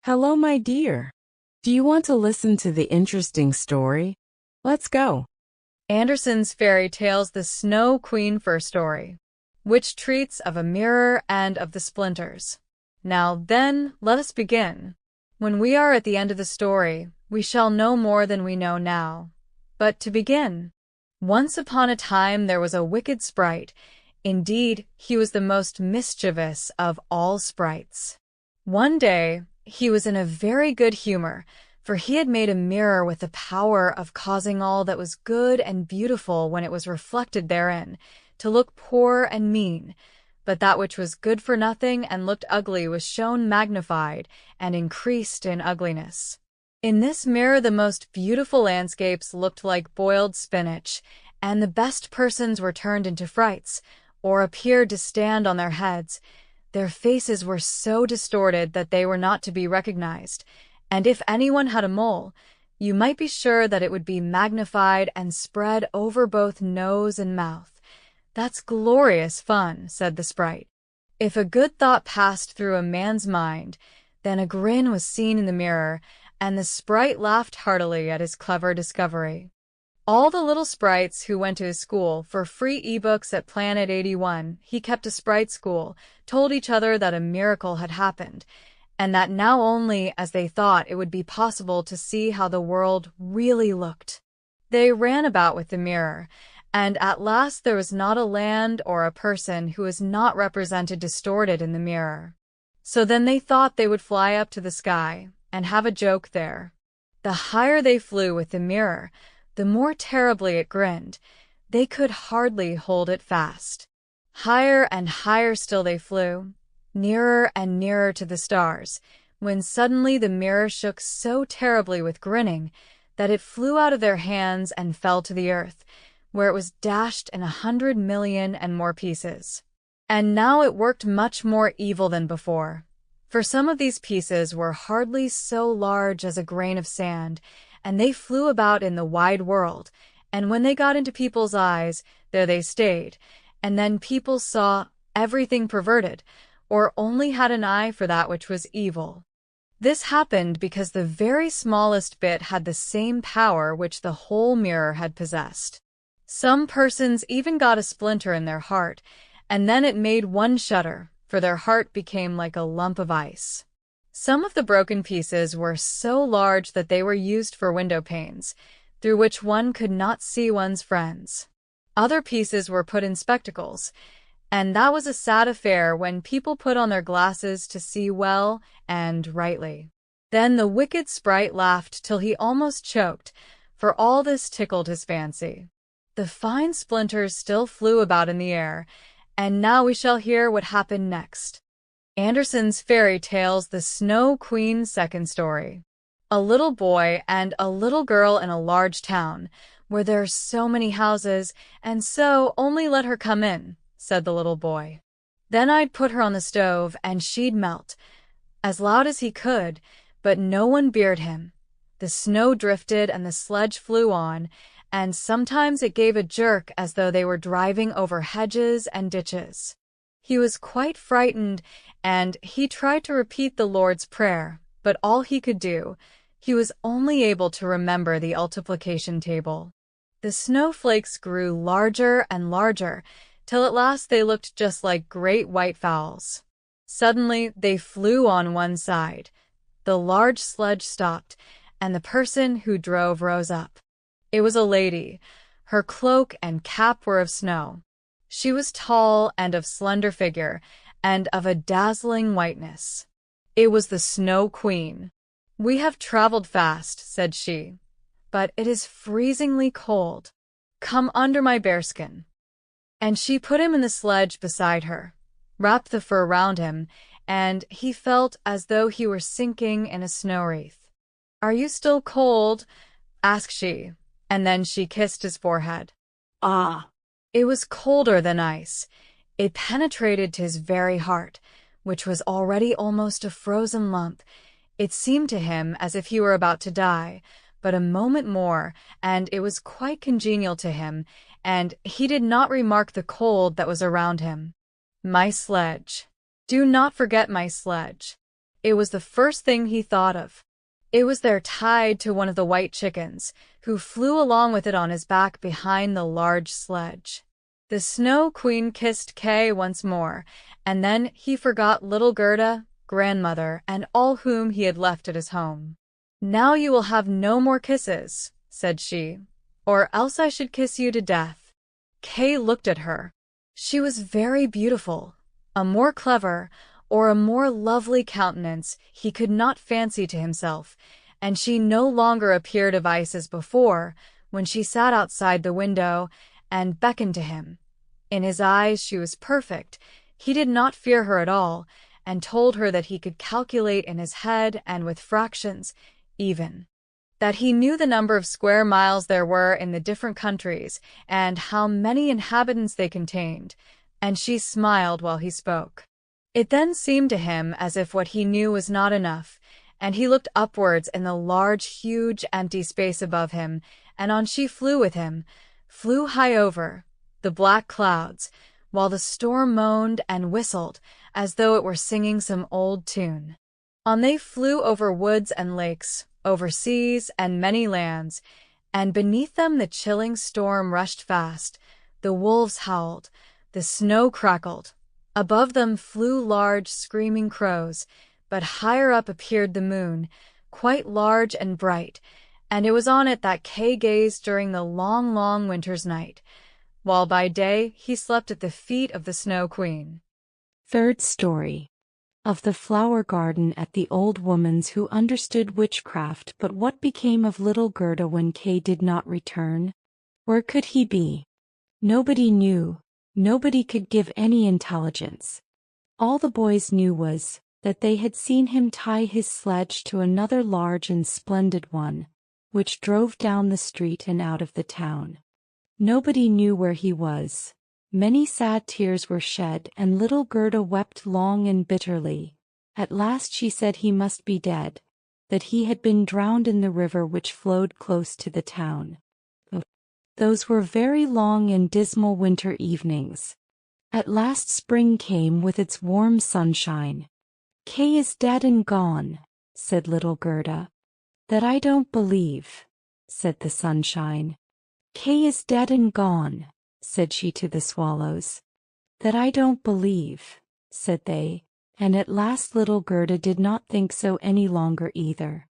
Hello, my dear. Do you want to listen to the interesting story? Let's go. Andersen's fairy tales The Snow Queen Fur Story, which treats of a mirror and of the splinters. Now then, let us begin. When we are at the end of the story, we shall know more than we know now. But to begin, once upon a time there was a wicked sprite. Indeed, he was the most mischievous of all sprites. One day, he was in a very good humor, for he had made a mirror with the power of causing all that was good and beautiful when it was reflected therein, to look poor and mean, but that which was good for nothing and looked ugly was shown magnified and increased in ugliness. In this mirror the most beautiful landscapes looked like boiled spinach, and the best persons were turned into frights, or appeared to stand on their heads. Their faces were so distorted that they were not to be recognized, and if anyone had a mole, you might be sure that it would be magnified and spread over both nose and mouth. "That's glorious fun," said the sprite. If a good thought passed through a man's mind, then a grin was seen in the mirror, and the sprite laughed heartily at his clever discovery. All the little sprites who went to his school for free ebooks at Planet 81, he kept a sprite school, told each other that a miracle had happened, and that now only, as they thought, it would be possible to see how the world really looked. They ran about with the mirror, and at last there was not a land or a person who was not represented distorted in the mirror. So then they thought they would fly up to the sky and have a joke there. The higher they flew with the mirror, the more terribly it grinned. They could hardly hold it fast. Higher and higher still they flew, nearer and nearer to the stars, when suddenly the mirror shook so terribly with grinning that it flew out of their hands and fell to the earth, where it was dashed in 100,000,000 and more pieces. And now it worked much more evil than before, for some of these pieces were hardly so large as a grain of sand, and they flew about in the wide world, and when they got into people's eyes, there they stayed, and then people saw everything perverted, or only had an eye for that which was evil. This happened because the very smallest bit had the same power which the whole mirror had possessed. Some persons even got a splinter in their heart, and then it made one shudder, for their heart became like a lump of ice. Some of the broken pieces were so large that they were used for window panes, through which one could not see one's friends. Other pieces were put in spectacles, and that was a sad affair when people put on their glasses to see well and rightly. Then the wicked sprite laughed till he almost choked, for all this tickled his fancy. The fine splinters still flew about in the air, and now we shall hear what happened next. Andersen's Fairy Tales The Snow Queen Second Story. A little boy and a little girl in a large town, where there are so many houses, and so only let her come in, said the little boy. Then I'd put her on the stove, and she'd melt, as loud as he could, but no one beard him. The snow drifted and the sledge flew on, and sometimes it gave a jerk as though they were driving over hedges and ditches. He was quite frightened, and he tried to repeat the Lord's Prayer, but all he could do, he was only able to remember the multiplication table. The snowflakes grew larger and larger, till at last they looked just like great white fowls. Suddenly they flew on one side. The large sledge stopped, and the person who drove rose up. It was a lady. Her cloak and cap were of snow. She was tall and of slender figure, and of a dazzling whiteness. It was the Snow Queen. "We have traveled fast," said she, "but it is freezingly cold. Come under my bearskin." And she put him in the sledge beside her, wrapped the fur round him, and he felt as though he were sinking in a snow wreath. "Are you still cold?" asked she, and then she kissed his forehead. Ah! It was colder than ice. It penetrated to his very heart, which was already almost a frozen lump. It seemed to him as if he were about to die, but a moment more, and it was quite congenial to him, and he did not remark the cold that was around him. "My sledge. Do not forget my sledge." It was the first thing he thought of. It was there tied to one of the white chickens, who flew along with it on his back behind the large sledge. The Snow Queen kissed Kay once more, and then he forgot little Gerda, grandmother, and all whom he had left at his home. "Now you will have no more kisses," said she, "or else I should kiss you to death." Kay looked at her. She was very beautiful. A more clever, or a more lovely countenance he could not fancy to himself, and she no longer appeared a vice as before, when she sat outside the window and beckoned to him. In his eyes she was perfect. He did not fear her at all, and told her that he could calculate in his head and with fractions, even. That he knew the number of square miles there were in the different countries, and how many inhabitants they contained, and she smiled while he spoke. It then seemed to him as if what he knew was not enough, and he looked upwards in the large, huge, empty space above him, and on she flew with him, flew high over the black clouds, while the storm moaned and whistled as though it were singing some old tune. On they flew over woods and lakes, over seas and many lands, and beneath them the chilling storm rushed fast, the wolves howled, the snow crackled. Above them flew large, screaming crows, but higher up appeared the moon, quite large and bright, and it was on it that Kay gazed during the long, long winter's night, while by day he slept at the feet of the Snow Queen. Third story. Of the flower garden at the old woman's who understood witchcraft. But what became of little Gerda when Kay did not return? Where could he be? Nobody knew. Nobody could give any intelligence. All the boys knew was that they had seen him tie his sledge to another large and splendid one, which drove down the street and out of the town. Nobody knew where he was. Many sad tears were shed, and little Gerda wept long and bitterly. At last she said he must be dead, that he had been drowned in the river which flowed close to the town. Those were very long and dismal winter evenings. At last spring came with its warm sunshine. "Kay is dead and gone," said little Gerda. "That I don't believe," said the sunshine. "Kay is dead and gone," said she to the swallows. "That I don't believe," said they, and at last little Gerda did not think so any longer either.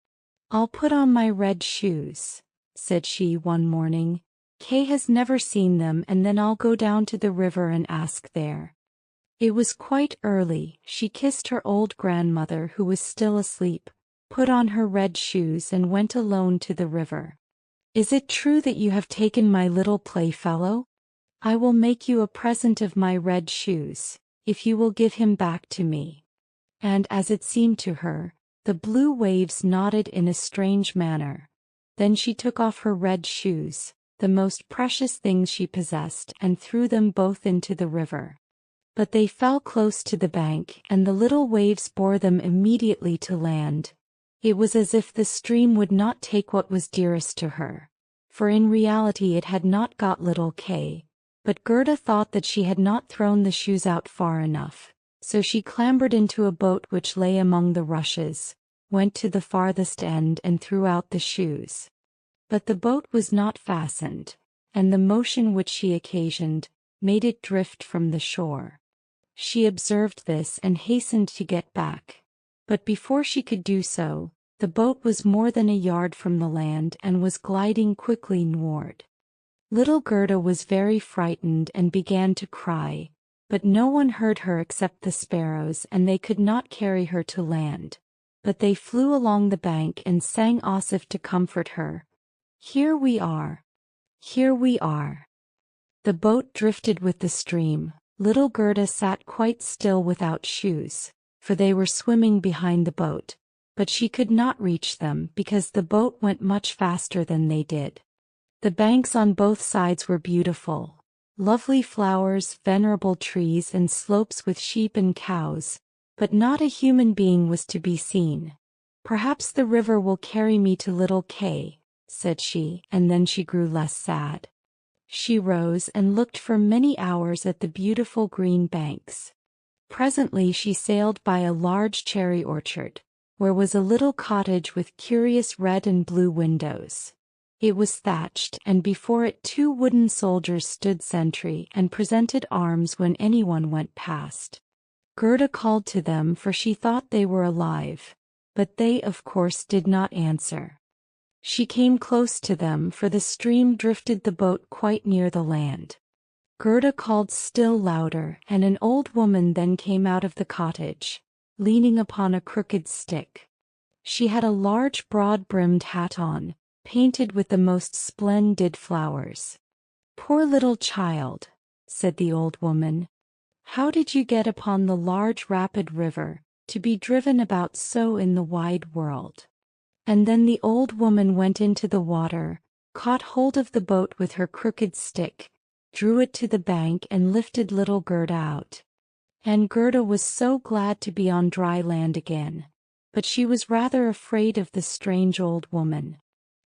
"I'll put on my red shoes," said she one morning. "Kay has never seen them, and then I'll go down to the river and ask there." It was quite early. She kissed her old grandmother, who was still asleep, put on her red shoes, and went alone to the river. "Is it true that you have taken my little playfellow? I will make you a present of my red shoes, if you will give him back to me." And as it seemed to her, the blue waves nodded in a strange manner. Then she took off her red shoes, the most precious things she possessed, and threw them both into the river. But they fell close to the bank, and the little waves bore them immediately to land. It was as if the stream would not take what was dearest to her, for in reality it had not got little Kay. But Gerda thought that she had not thrown the shoes out far enough, so she clambered into a boat which lay among the rushes, went to the farthest end and threw out the shoes. But the boat was not fastened, and the motion which she occasioned made it drift from the shore. She observed this and hastened to get back. But before she could do so, the boat was more than a yard from the land and was gliding quickly northward. Little Gerda was very frightened and began to cry, but no one heard her except the sparrows, and they could not carry her to land. But they flew along the bank and sang Osif to comfort her. "Here we are. Here we are." The boat drifted with the stream. Little Gerda sat quite still without shoes, for they were swimming behind the boat, but she could not reach them because the boat went much faster than they did. The banks on both sides were beautiful. Lovely flowers, venerable trees, and slopes with sheep and cows, but not a human being was to be seen. "Perhaps the river will carry me to little Kay," said she, and then she grew less sad. She rose and looked for many hours at the beautiful green banks. Presently she sailed by a large cherry orchard. where was a little cottage with curious red and blue windows. It was thatched, and before it 2 wooden soldiers stood sentry and presented arms when anyone went past. Gerda called to them, for she thought they were alive, but they of course did not answer. She came close to them, for the stream drifted the boat quite near the land. Gerda called still louder, and an old woman then came out of the cottage, leaning upon a crooked stick. She had a large broad-brimmed hat on, painted with the most splendid flowers. "Poor little child," said the old woman, "how did you get upon the large rapid river, to be driven about so in the wide world?" And then the old woman went into the water, caught hold of the boat with her crooked stick, drew it to the bank and lifted little Gerda out. And Gerda was so glad to be on dry land again, but she was rather afraid of the strange old woman.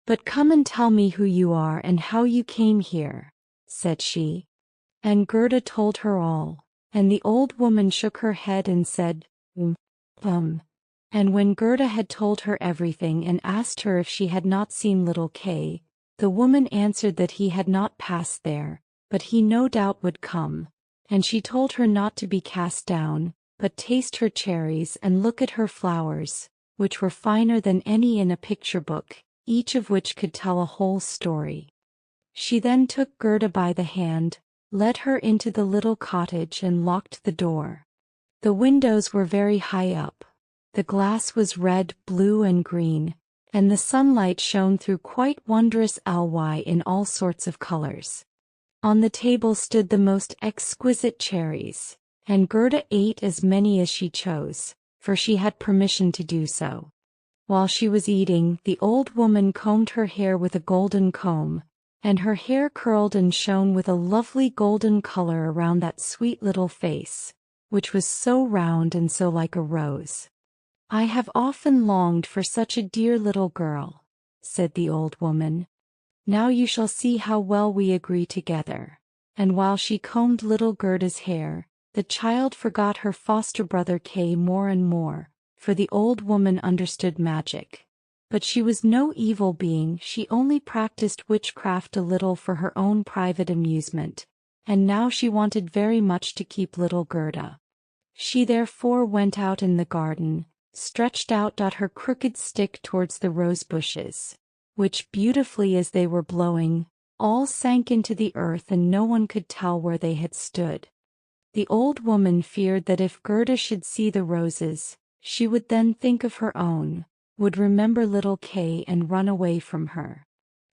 "But come and tell me who you are and how you came here," said she. And Gerda told her all, and the old woman shook her head and said, And when Gerda had told her everything and asked her if she had not seen little Kay, the woman answered that he had not passed there, but he no doubt would come, and she told her not to be cast down, but taste her cherries and look at her flowers, which were finer than any in a picture book, each of which could tell a whole story. She then took Gerda by the hand, led her into the little cottage and locked the door. The windows were very high up. The glass was red, blue and green, and the sunlight shone through quite wondrous ly in all sorts of colors. On the table stood the most exquisite cherries, and Gerda ate as many as she chose, for she had permission to do so. While she was eating, the old woman combed her hair with a golden comb, and her hair curled and shone with a lovely golden color around that sweet little face, which was so round and so like a rose. "I have often longed for such a dear little girl," said the old woman. "Now you shall see how well we agree together." And while she combed little Gerda's hair, the child forgot her foster brother Kay more and more, for the old woman understood magic. But she was no evil being, she only practiced witchcraft a little for her own private amusement, and now she wanted very much to keep little Gerda. She therefore went out in the garden, stretched out her crooked stick towards the rose bushes, which, beautifully as they were blowing, all sank into the earth and no one could tell where they had stood. The old woman feared that if Gerda should see the roses, she would then think of her own, would remember little Kay and run away from her.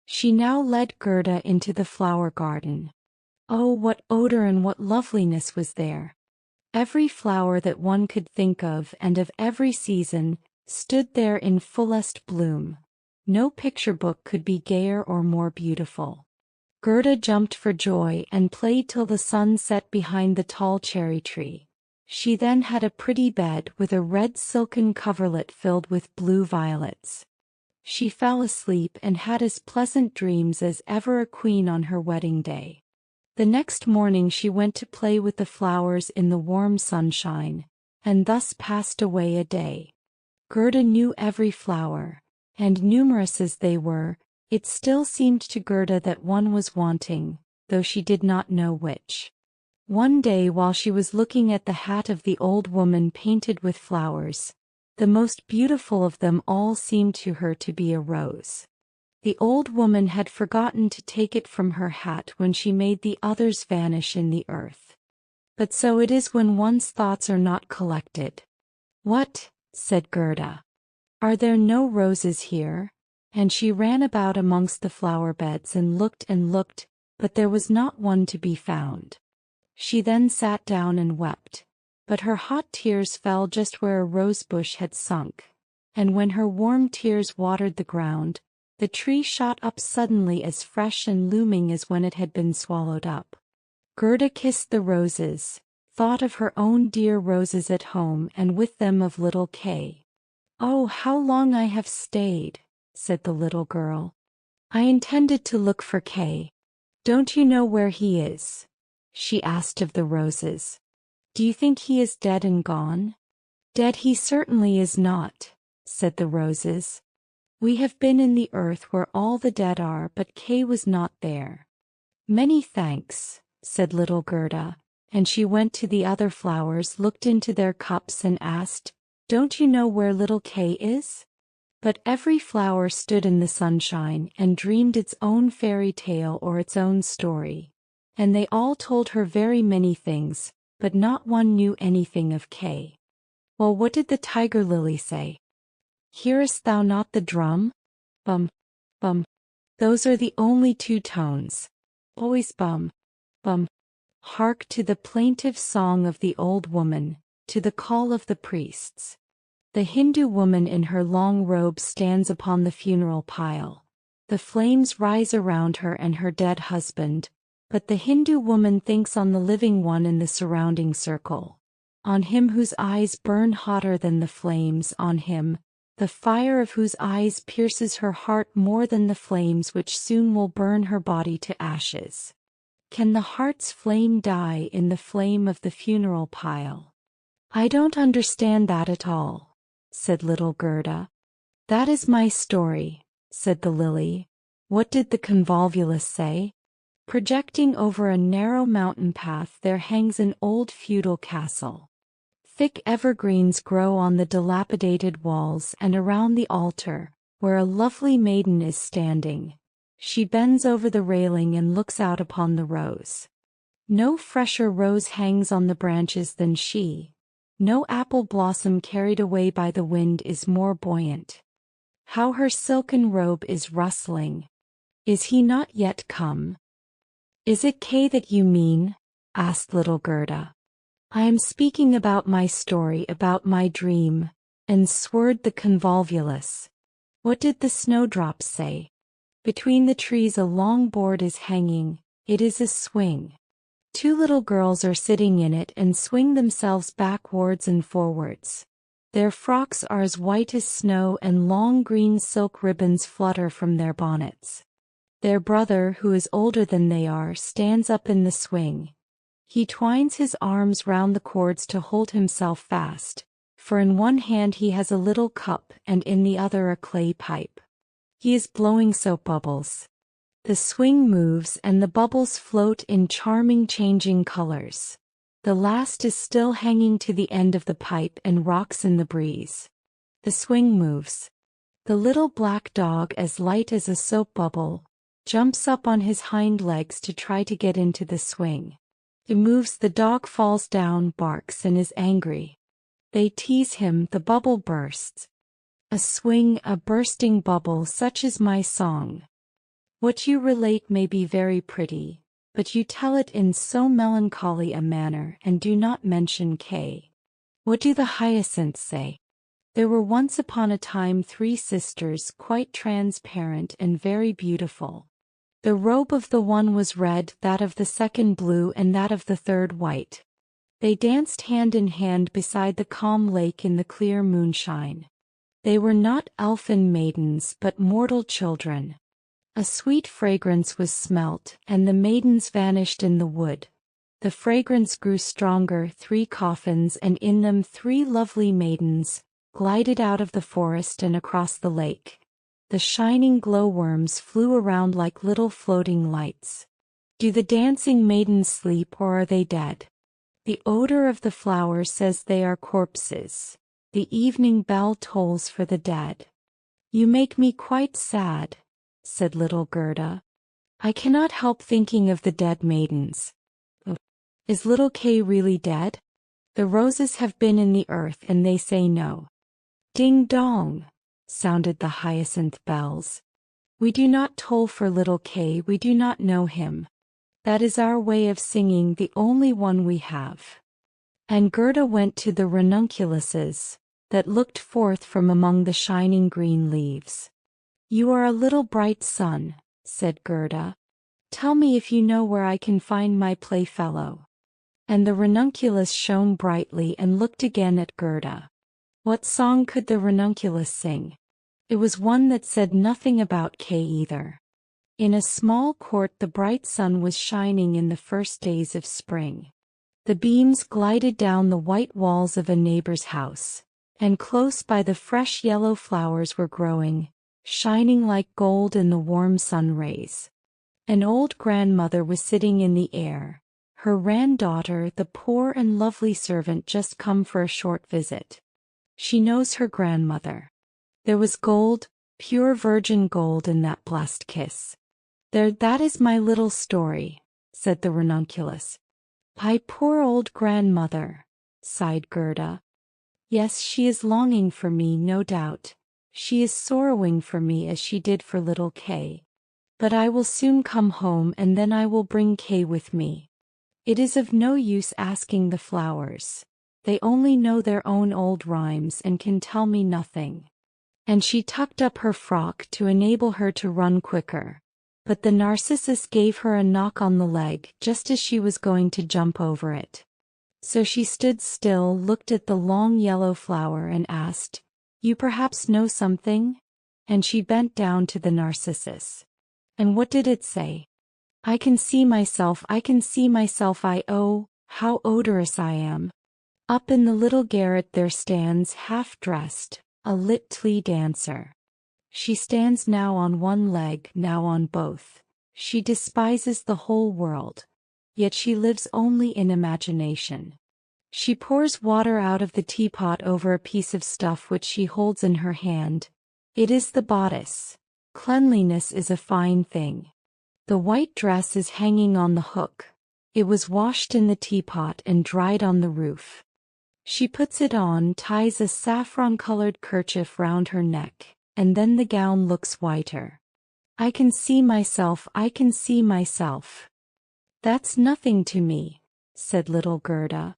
She now led Gerda into the flower garden. Oh, what odor and what loveliness was there! Every flower that one could think of and of every season stood there in fullest bloom. No picture book could be gayer or more beautiful. Gerda jumped for joy and played till the sun set behind the tall cherry tree. She then had a pretty bed with a red silken coverlet filled with blue violets. She fell asleep and had as pleasant dreams as ever a queen on her wedding day. The next morning she went to play with the flowers in the warm sunshine, and thus passed away a day. Gerda knew every flower, and numerous as they were, it still seemed to Gerda that one was wanting, though she did not know which. One day while she was looking at the hat of the old woman painted with flowers, the most beautiful of them all seemed to her to be a rose. The old woman had forgotten to take it from her hat when she made the others vanish in the earth. But so it is when one's thoughts are not collected. "What?" said Gerda. "Are there no roses here?" And she ran about amongst the flower beds and looked, but there was not one to be found. She then sat down and wept, but her hot tears fell just where a rose bush had sunk, and when her warm tears watered the ground, the tree shot up suddenly as fresh and blooming as when it had been swallowed up. Gerda kissed the roses, thought of her own dear roses at home and with them of little Kay. "Oh, how long I have stayed," said the little girl. "I intended to look for Kay. Don't you know where he is?" she asked of the roses. "Do you think he is dead and gone?" "Dead he certainly is not," said the roses. "We have been in the earth where all the dead are, but Kay was not there." "Many thanks," said little Gerda, and she went to the other flowers, looked into their cups and asked, "Don't you know where little Kay is?" But every flower stood in the sunshine and dreamed its own fairy tale or its own story. And they all told her very many things, but not one knew anything of Kay. Well, what did the tiger lily say? "Hearest thou not the drum? Bum, bum." Those are the only two tones. Always bum, bum. Hark to the plaintive song of the old woman, to the call of the priests. The Hindu woman in her long robe stands upon the funeral pile. The flames rise around her and her dead husband, but the Hindu woman thinks on the living one in the surrounding circle. On him whose eyes burn hotter than the flames, on him, the fire of whose eyes pierces her heart more than the flames which soon will burn her body to ashes. Can the heart's flame die in the flame of the funeral pile? "I don't understand that at all," said little Gerda. "That is my story," said the lily. "What did the convolvulus say?" "Projecting over a narrow mountain path there hangs an old feudal castle. Thick evergreens grow on the dilapidated walls and around the altar, where a lovely maiden is standing. She bends over the railing and looks out upon the rose. No fresher rose hangs on the branches than she. No apple blossom carried away by the wind is more buoyant. How her silken robe is rustling! Is he not yet come?" "Is it Kay that you mean?" asked little Gerda. "I am speaking about my story, about my dream," answered the convolvulus. "What did the snowdrops say?" "Between the trees a long board is hanging, it is a swing. Two little girls are sitting in it and swing themselves backwards and forwards. Their frocks are as white as snow and long green silk ribbons flutter from their bonnets. Their brother, who is older than they are, stands up in the swing. He twines his arms round the cords to hold himself fast, for in one hand he has a little cup and in the other a clay pipe. He is blowing soap bubbles. The swing moves and the bubbles float in charming changing colors. The last is still hanging to the end of the pipe and rocks in the breeze. The swing moves. The little black dog, as light as a soap bubble, jumps up on his hind legs to try to get into the swing. It moves, the dog falls down, barks and is angry. They tease him, the bubble bursts. A swing, a bursting bubble, such is my song. What you relate may be very pretty, but you tell it in so melancholy a manner and do not mention Kay. What do the hyacinths say? There were once upon a time 3 sisters, quite transparent and very beautiful. The robe of the one was red, that of the second blue, and that of the third white. They danced hand in hand beside the calm lake in the clear moonshine. They were not elfin maidens but mortal children. A sweet fragrance was smelt, and the maidens vanished in the wood. The fragrance grew stronger, 3 coffins, and in them 3 lovely maidens, glided out of the forest and across the lake. The shining glowworms flew around like little floating lights. Do the dancing maidens sleep, or are they dead? The odor of the flowers says they are corpses. The evening bell tolls for the dead. You make me quite sad, said little Gerda. I cannot help thinking of the dead maidens. Oh, is little Kay really dead? The roses have been in the earth and they say no. Ding dong, sounded the hyacinth bells. We do not toll for little Kay, we do not know him. That is our way of singing, the only one we have. And Gerda went to the ranunculuses that looked forth from among the shining green leaves. You are a little bright sun, said Gerda. Tell me if you know where I can find my playfellow. And the ranunculus shone brightly and looked again at Gerda. What song could the ranunculus sing? It was one that said nothing about Kay either. In a small court the bright sun was shining in the first days of spring. The beams glided down the white walls of a neighbor's house, and close by the fresh yellow flowers were growing, shining like gold in the warm sun rays. An old grandmother was sitting in the air, her granddaughter, the poor and lovely servant, just come for a short visit. She knows her grandmother. There was gold, pure virgin gold, in that blessed kiss. There, that is my little story, said the ranunculus. My poor old grandmother, sighed Gerda. Yes, she is longing for me, no doubt. She is sorrowing for me as she did for little Kay. But I will soon come home, and then I will bring Kay with me. It is of no use asking the flowers. They only know their own old rhymes and can tell me nothing. And she tucked up her frock to enable her to run quicker. But the narcissus gave her a knock on the leg just as she was going to jump over it. So she stood still, looked at the long yellow flower and asked, "You perhaps know something?" And she bent down to the narcissus. And what did it say? "I can see myself, I can see myself, oh, how odorous I am. Up in the little garret there stands, half-dressed, a little dancer. She stands now on one leg, now on both. She despises the whole world. Yet she lives only in imagination. She pours water out of the teapot over a piece of stuff which she holds in her hand. It is the bodice. Cleanliness is a fine thing. The white dress is hanging on the hook. It was washed in the teapot and dried on the roof. She puts it on, ties a saffron-colored kerchief round her neck, and then the gown looks whiter. I can see myself, I can see myself." "That's nothing to me," said little Gerda.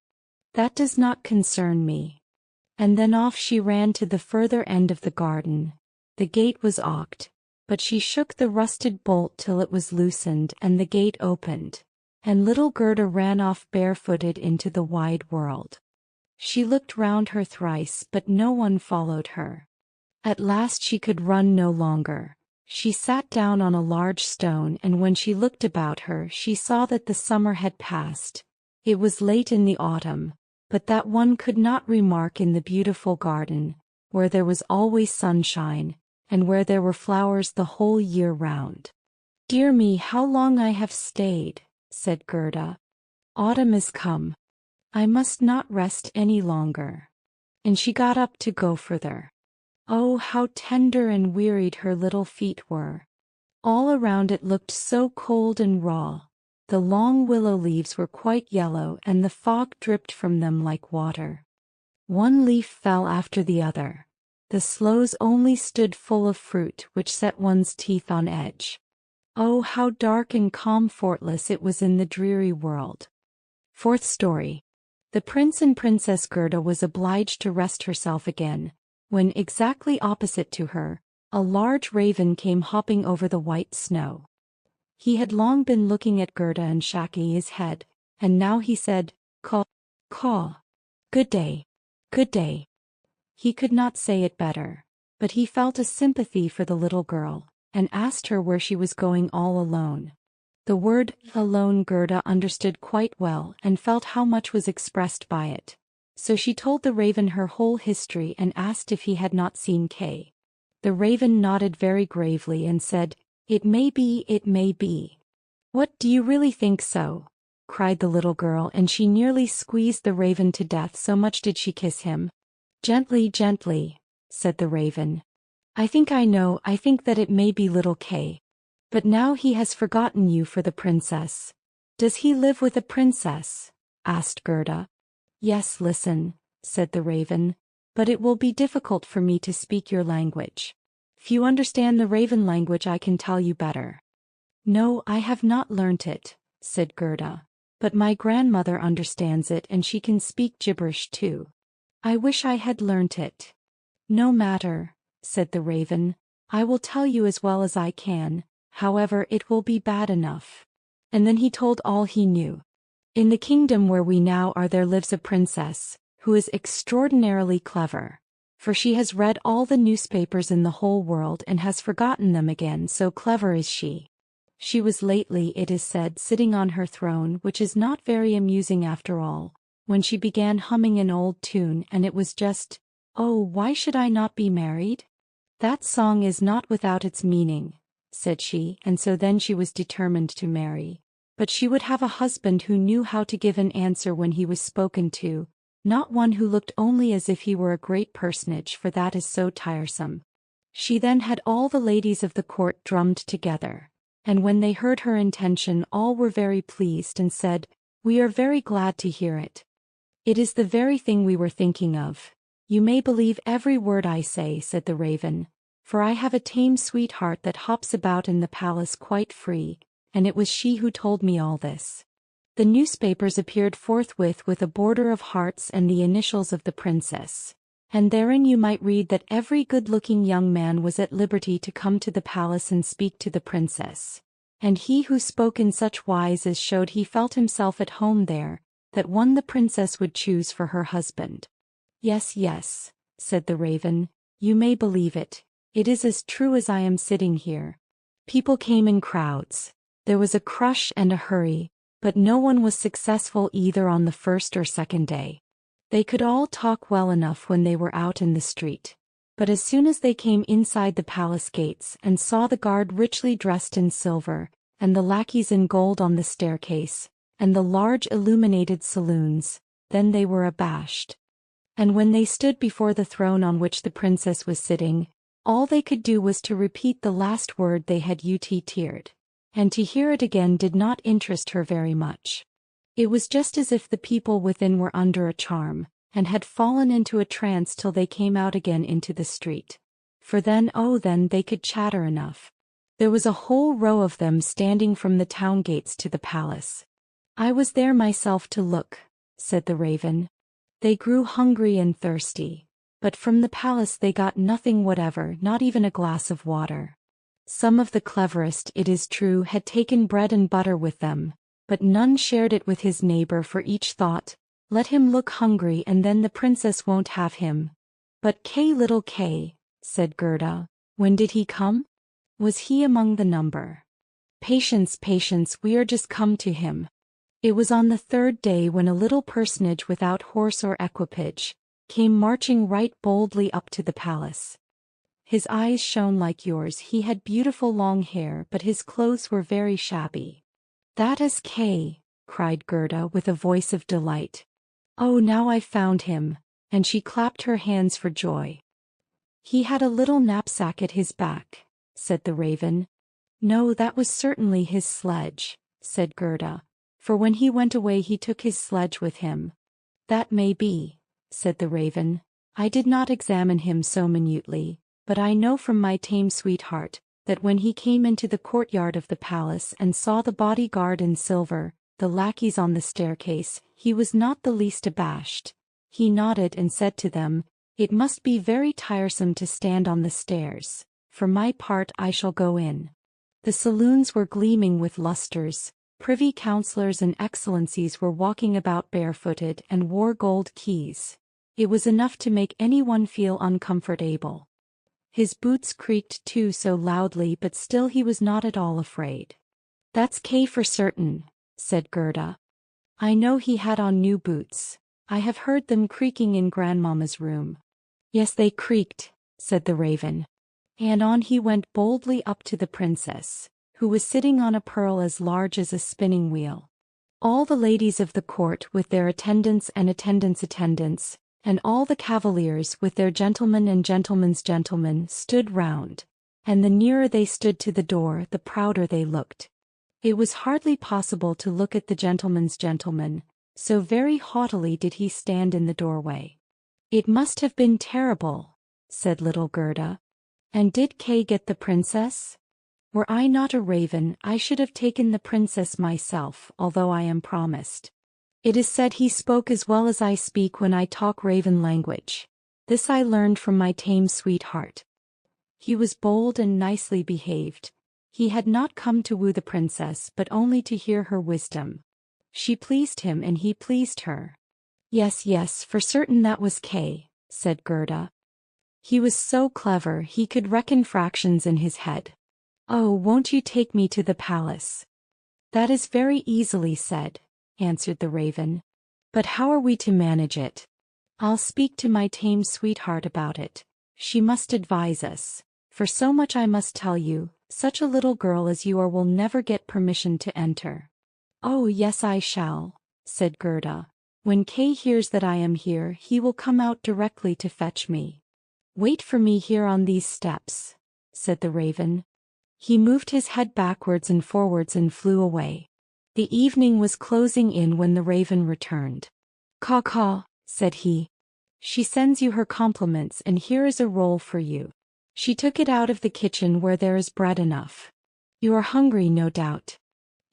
"That does not concern me." And then off she ran to the further end of the garden. The gate was locked, but she shook the rusted bolt till it was loosened and the gate opened, and little Gerda ran off barefooted into the wide world. She looked round her thrice, but no one followed her. At last she could run no longer. She sat down on a large stone, and when she looked about her she saw that the summer had passed. It was late in the autumn, but that one could not remark in the beautiful garden, where there was always sunshine, and where there were flowers the whole year round. "Dear me, how long I have stayed," said Gerda. "Autumn is come. I must not rest any longer." And she got up to go further. Oh, how tender and wearied her little feet were. All around it looked so cold and raw. The long willow leaves were quite yellow, and the fog dripped from them like water. One leaf fell after the other. The sloes only stood full of fruit, which set one's teeth on edge. Oh, how dark and comfortless it was in the dreary world. Fourth story. The Prince and Princess Gerda was obliged to rest herself again, when exactly opposite to her, a large raven came hopping over the white snow. He had long been looking at Gerda and shaking his head, and now he said, "Caw, caw. Good day, good day." He could not say it better, but he felt a sympathy for the little girl, and asked her where she was going all alone. The word alone Gerda understood quite well and felt how much was expressed by it. So she told the raven her whole history and asked if he had not seen Kay. The raven nodded very gravely and said, "It may be, it may be." "What, do you really think so?" cried the little girl, and she nearly squeezed the raven to death, so much did she kiss him. "Gently, gently," said the raven. I think that it may be little Kay. But now he has forgotten you for the princess." "Does he live with a princess?" asked Gerda. "Yes, listen," said the raven, "but it will be difficult for me to speak your language. If you understand the raven language I can tell you better." "No, I have not learnt it," said Gerda, "but my grandmother understands it and she can speak gibberish too. I wish I had learnt it." "No matter," said the raven, "I will tell you as well as I can, however it will be bad enough." And then he told all he knew. "In the kingdom where we now are there lives a princess, who is extraordinarily clever, for she has read all the newspapers in the whole world and has forgotten them again, so clever is she. She was lately, it is said, sitting on her throne, which is not very amusing after all, when she began humming an old tune, and it was just, "Oh, why should I not be married? That song is not without its meaning," said she, and so then she was determined to marry. But she would have a husband who knew how to give an answer when he was spoken to, not one who looked only as if he were a great personage, for that is so tiresome. She then had all the ladies of the court drummed together, and when they heard her intention all were very pleased and said, "We are very glad to hear it. It is the very thing we were thinking of." "You may believe every word I say," said the raven, "for I have a tame sweetheart that hops about in the palace quite free, and it was she who told me all this." The newspapers appeared forthwith with a border of hearts and the initials of the princess, and therein you might read that every good-looking young man was at liberty to come to the palace and speak to the princess, and he who spoke in such wise as showed he felt himself at home there, that one the princess would choose for her husband. "Yes, yes," said the raven, "you may believe it. It is as true as I am sitting here." People came in crowds. There was a crush and a hurry, but no one was successful either on the first or second day. They could all talk well enough when they were out in the street, but as soon as they came inside the palace gates and saw the guard richly dressed in silver, and the lackeys in gold on the staircase, and the large illuminated saloons, then they were abashed. And when they stood before the throne on which the princess was sitting, all they could do was to repeat the last word they had uttered, and to hear it again did not interest her very much. It was just as if the people within were under a charm, and had fallen into a trance till they came out again into the street. For then, oh then, they could chatter enough. There was a whole row of them standing from the town gates to the palace. "I was there myself to look," said the raven. "They grew hungry and thirsty, but from the palace they got nothing whatever, not even a glass of water. Some of the cleverest, it is true, had taken bread and butter with them, but none shared it with his neighbor, for each thought, 'Let him look hungry and then the princess won't have him.'" "But little Kay," said Gerda, "when did he come? Was he among the number?" "Patience, patience, we are just come to him. It was on the third day when a little personage without horse or equipage came marching right boldly up to the palace. His eyes shone like yours, he had beautiful long hair, but his clothes were very shabby." "That is Kay," cried Gerda with a voice of delight. "Oh, now I've found him," and she clapped her hands for joy. "He had a little knapsack at his back," said the raven. "No, that was certainly his sledge," said Gerda, "for when he went away he took his sledge with him." "That may be," said the raven. "I did not examine him so minutely, but I know from my tame sweetheart, that when he came into the courtyard of the palace and saw the bodyguard in silver, the lackeys on the staircase, he was not the least abashed. He nodded and said to them, 'It must be very tiresome to stand on the stairs. For my part I shall go in.' The saloons were gleaming with lustres. Privy councillors and excellencies were walking about barefooted and wore gold keys. It was enough to make anyone feel uncomfortable. His boots creaked too so loudly, but still he was not at all afraid. "That's Kay for certain," said Gerda. "I know he had on new boots. I have heard them creaking in Grandmamma's room." "Yes, they creaked," said the raven. And on he went boldly up to the princess, who was sitting on a pearl as large as a spinning wheel. All the ladies of the court with their attendants and attendants, and all the cavaliers with their gentlemen and gentlemen's gentlemen stood round, and the nearer they stood to the door the prouder they looked. It was hardly possible to look at the gentleman's gentleman, so very haughtily did he stand in the doorway. "It must have been terrible," said little Gerda. "And did Kay get the princess? Were I not a raven I should have taken the princess myself, although I am promised. It is said he spoke as well as I speak when I talk raven language. This I learned from my tame sweetheart. He was bold and nicely behaved. He had not come to woo the princess but only to hear her wisdom. She pleased him and he pleased her." "Yes, yes, for certain that was Kay," said Gerda. "He was so clever he could reckon fractions in his head. Oh, won't you take me to the palace?" "That is very easily said," answered the raven. "But how are we to manage it? I'll speak to my tame sweetheart about it. She must advise us. For so much I must tell you, such a little girl as you are will never get permission to enter." "Oh yes, I shall," said Gerda. "When Kay hears that I am here, he will come out directly to fetch me." "Wait for me here on these steps," said the raven. He moved his head backwards and forwards and flew away. The evening was closing in when the raven returned. "Caw caw," said he. "She sends you her compliments, and here is a roll for you. She took it out of the kitchen where there is bread enough. You are hungry, no doubt.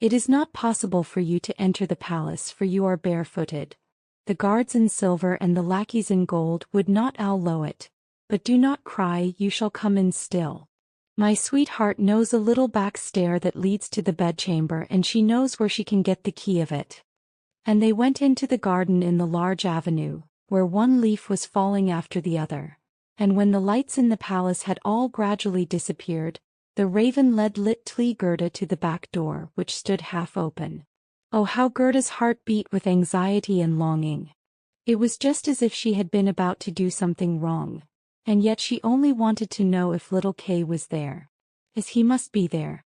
It is not possible for you to enter the palace, for you are barefooted. The guards in silver and the lackeys in gold would not allow it. But do not cry, you shall come in still. My sweetheart knows a little back stair that leads to the bedchamber, and she knows where she can get the key of it." And they went into the garden in the large avenue, where one leaf was falling after the other. And when the lights in the palace had all gradually disappeared, the raven led little Gerda to the back door, which stood half open. Oh, how Gerda's heart beat with anxiety and longing! It was just as if she had been about to do something wrong. And yet she only wanted to know if little Kay was there. As he must be there.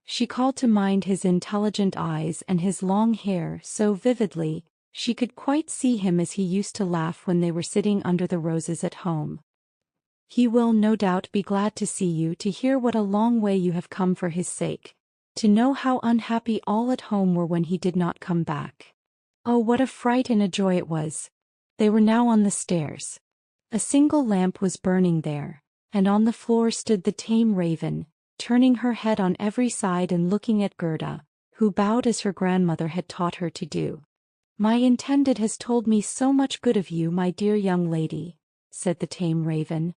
She called to mind his intelligent eyes and his long hair so vividly, she could quite see him as he used to laugh when they were sitting under the roses at home. "He will no doubt be glad to see you, to hear what a long way you have come for his sake, to know how unhappy all at home were when he did not come back." Oh, what a fright and a joy it was! They were now on the stairs. A single lamp was burning there, and on the floor stood the tame raven, turning her head on every side and looking at Gerda, who bowed as her grandmother had taught her to do. "My intended has told me so much good of you, my dear young lady," said the tame raven.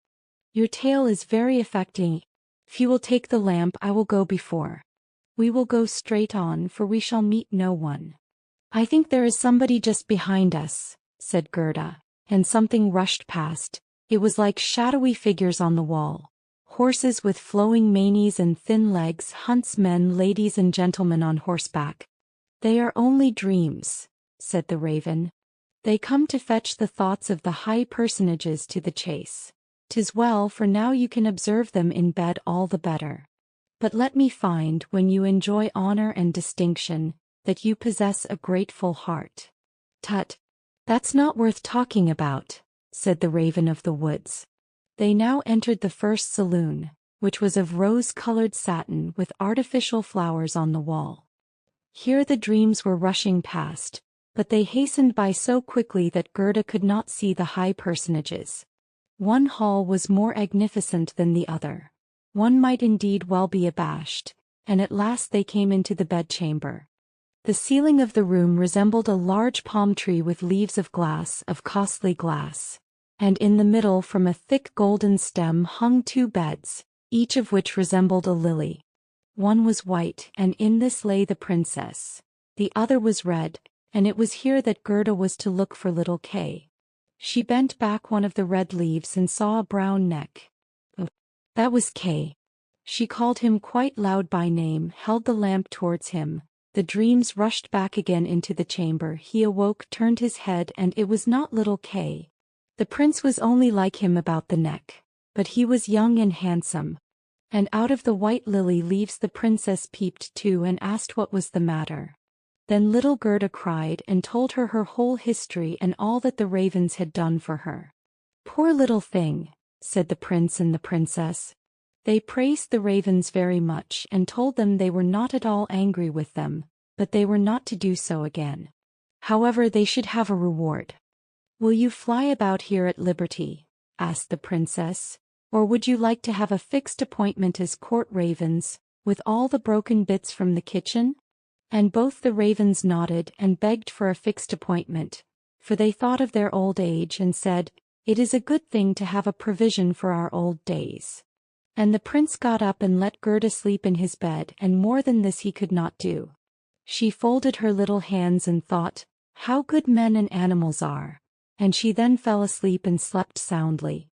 "Your tale is very affecting. If you will take the lamp, I will go before. We will go straight on, for we shall meet no one." "I think there is somebody just behind us," said Gerda, and something rushed past. It was like shadowy figures on the wall. Horses with flowing manes and thin legs, huntsmen, ladies and gentlemen on horseback. "They are only dreams," said the raven. "They come to fetch the thoughts of the high personages to the chase. 'Tis well, for now you can observe them in bed all the better. But let me find, when you enjoy honor and distinction, that you possess a grateful heart." "Tut! That's not worth talking about," said the raven of the woods. They now entered the first saloon, which was of rose-colored satin with artificial flowers on the wall. Here the dreams were rushing past, but they hastened by so quickly that Gerda could not see the high personages. One hall was more magnificent than the other. One might indeed well be abashed, and at last they came into the bedchamber. The ceiling of the room resembled a large palm tree with leaves of glass, of costly glass. And in the middle from a thick golden stem hung two beds, each of which resembled a lily. One was white, and in this lay the princess. The other was red, and it was here that Gerda was to look for little Kay. She bent back one of the red leaves and saw a brown neck. Oh, that was Kay. She called him quite loud by name, held the lamp towards him. The dreams rushed back again into the chamber. He awoke, turned his head, and it was not little Kay. The prince was only like him about the neck, but he was young and handsome. And out of the white lily leaves the princess peeped too and asked what was the matter. Then little Gerda cried and told her whole history and all that the ravens had done for her. "Poor little thing," said the prince and the princess. They praised the ravens very much and told them they were not at all angry with them, but they were not to do so again. However, they should have a reward. "Will you fly about here at liberty?" asked the princess. "Or would you like to have a fixed appointment as court ravens, with all the broken bits from the kitchen?" And both the ravens nodded and begged for a fixed appointment, for they thought of their old age and said, "It is a good thing to have a provision for our old days." And the prince got up and let Gerda sleep in his bed, and more than this he could not do. She folded her little hands and thought, "How good men and animals are," and she then fell asleep and slept soundly.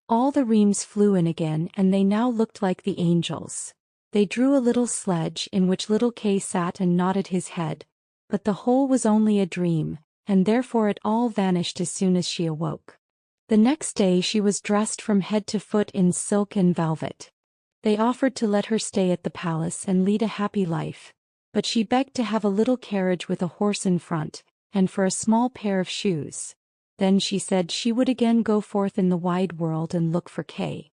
All the reams flew in again, and they now looked like the angels. They drew a little sledge in which little Kay sat and nodded his head, but the whole was only a dream, and therefore it all vanished as soon as she awoke. The next day she was dressed from head to foot in silk and velvet. They offered to let her stay at the palace and lead a happy life, but she begged to have a little carriage with a horse in front, and for a small pair of shoes. Then she said she would again go forth in the wide world and look for Kay.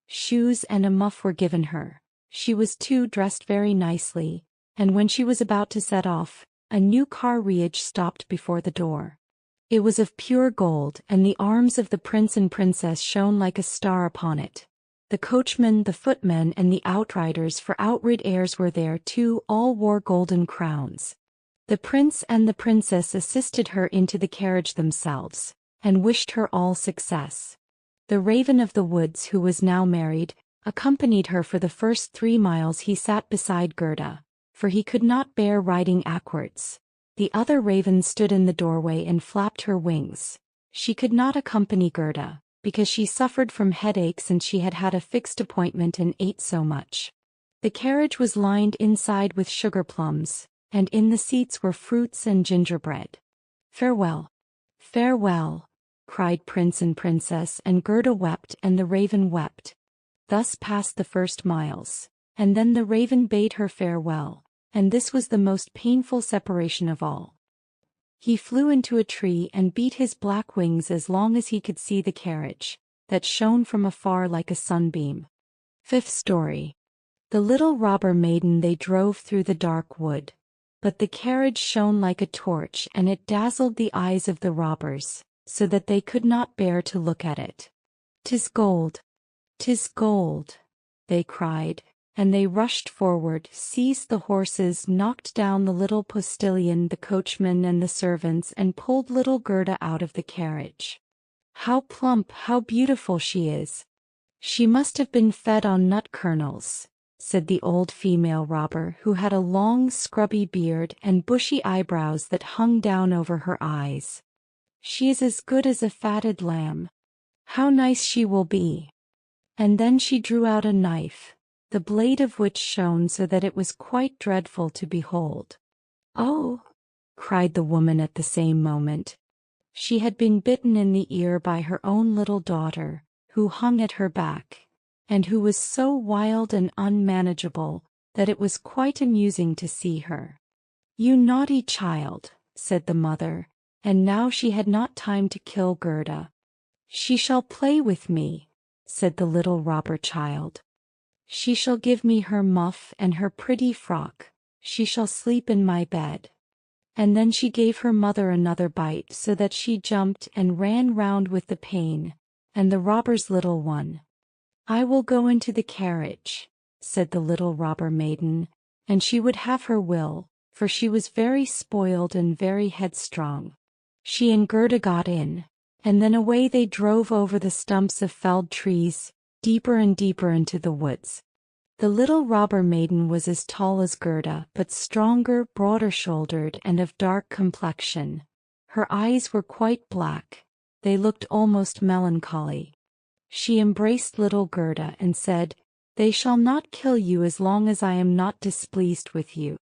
Shoes and a muff were given her. She was too dressed very nicely, and when she was about to set off, a new carriage stopped before the door. It was of pure gold, and the arms of the prince and princess shone like a star upon it. The coachman, the footmen, and the outriders for outrid heirs were there too, all wore golden crowns. The prince and the princess assisted her into the carriage themselves, and wished her all success. The Raven of the Woods, who was now married, accompanied her for the first 3 miles. He sat beside Gerda, for he could not bear riding backwards. The other ravens stood in the doorway and flapped her wings. She could not accompany Gerda, because she suffered from headaches and she had had a fixed appointment and ate so much. The carriage was lined inside with sugar plums, and in the seats were fruits and gingerbread. "Farewell, farewell," cried Prince and Princess, and Gerda wept and the Raven wept. Thus passed the first miles, and then the Raven bade her farewell, and this was the most painful separation of all. He flew into a tree and beat his black wings as long as he could see the carriage, that shone from afar like a sunbeam. Fifth story. The little robber maiden. They drove through the dark wood, but the carriage shone like a torch, and it dazzled the eyes of the robbers, so that they could not bear to look at it. "'Tis gold! 'Tis gold!" they cried, and they rushed forward, seized the horses, knocked down the little postilion, the coachman, and the servants, and pulled little Gerda out of the carriage. "How plump, how beautiful she is! She must have been fed on nut kernels," said the old female robber, who had a long scrubby beard and bushy eyebrows that hung down over her eyes. "She is as good as a fatted lamb. How nice she will be!" And then she drew out a knife, the blade of which shone so that it was quite dreadful to behold. "Oh!" cried the woman at the same moment. She had been bitten in the ear by her own little daughter, who hung at her back, and who was so wild and unmanageable that it was quite amusing to see her. "You naughty child," said the mother, and now she had not time to kill Gerda. "She shall play with me," said the little robber child. "She shall give me her muff and her pretty frock. She shall sleep in my bed." And then she gave her mother another bite, so that she jumped and ran round with the pain, and the robber's little one. "I will go into the carriage," said the little robber maiden, and she would have her will, for she was very spoiled and very headstrong. She and Gerda got in, and then away they drove over the stumps of felled trees, deeper and deeper into the woods. The little robber maiden was as tall as Gerda, but stronger, broader-shouldered, and of dark complexion. Her eyes were quite black. They looked almost melancholy. She embraced little Gerda and said, "They shall not kill you as long as I am not displeased with you.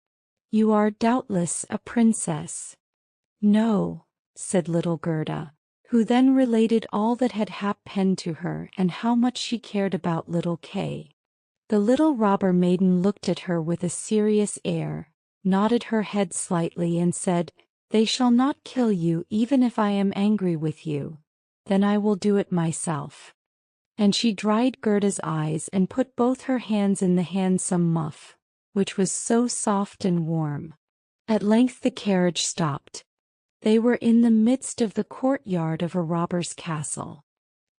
You are doubtless a princess." "No," said little Gerda, who then related all that had happened to her and how much she cared about little Kay. The little robber maiden looked at her with a serious air, nodded her head slightly, and said, "They shall not kill you even if I am angry with you. Then I will do it myself." And she dried Gerda's eyes and put both her hands in the handsome muff, which was so soft and warm. At length the carriage stopped. They were in the midst of the courtyard of a robber's castle.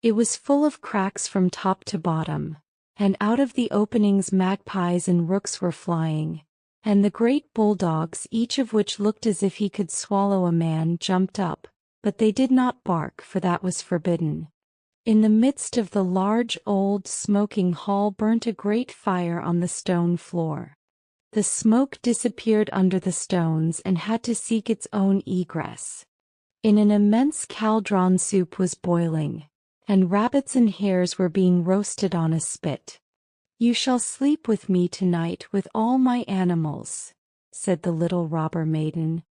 It was full of cracks from top to bottom, and out of the openings magpies and rooks were flying, and the great bulldogs, each of which looked as if he could swallow a man, jumped up, but they did not bark, for that was forbidden. In the midst of the large old smoking hall burnt a great fire on the stone floor. The smoke disappeared under the stones and had to seek its own egress. In an immense cauldron soup was boiling, and rabbits and hares were being roasted on a spit. "You shall sleep with me tonight with all my animals," said the little robber maiden.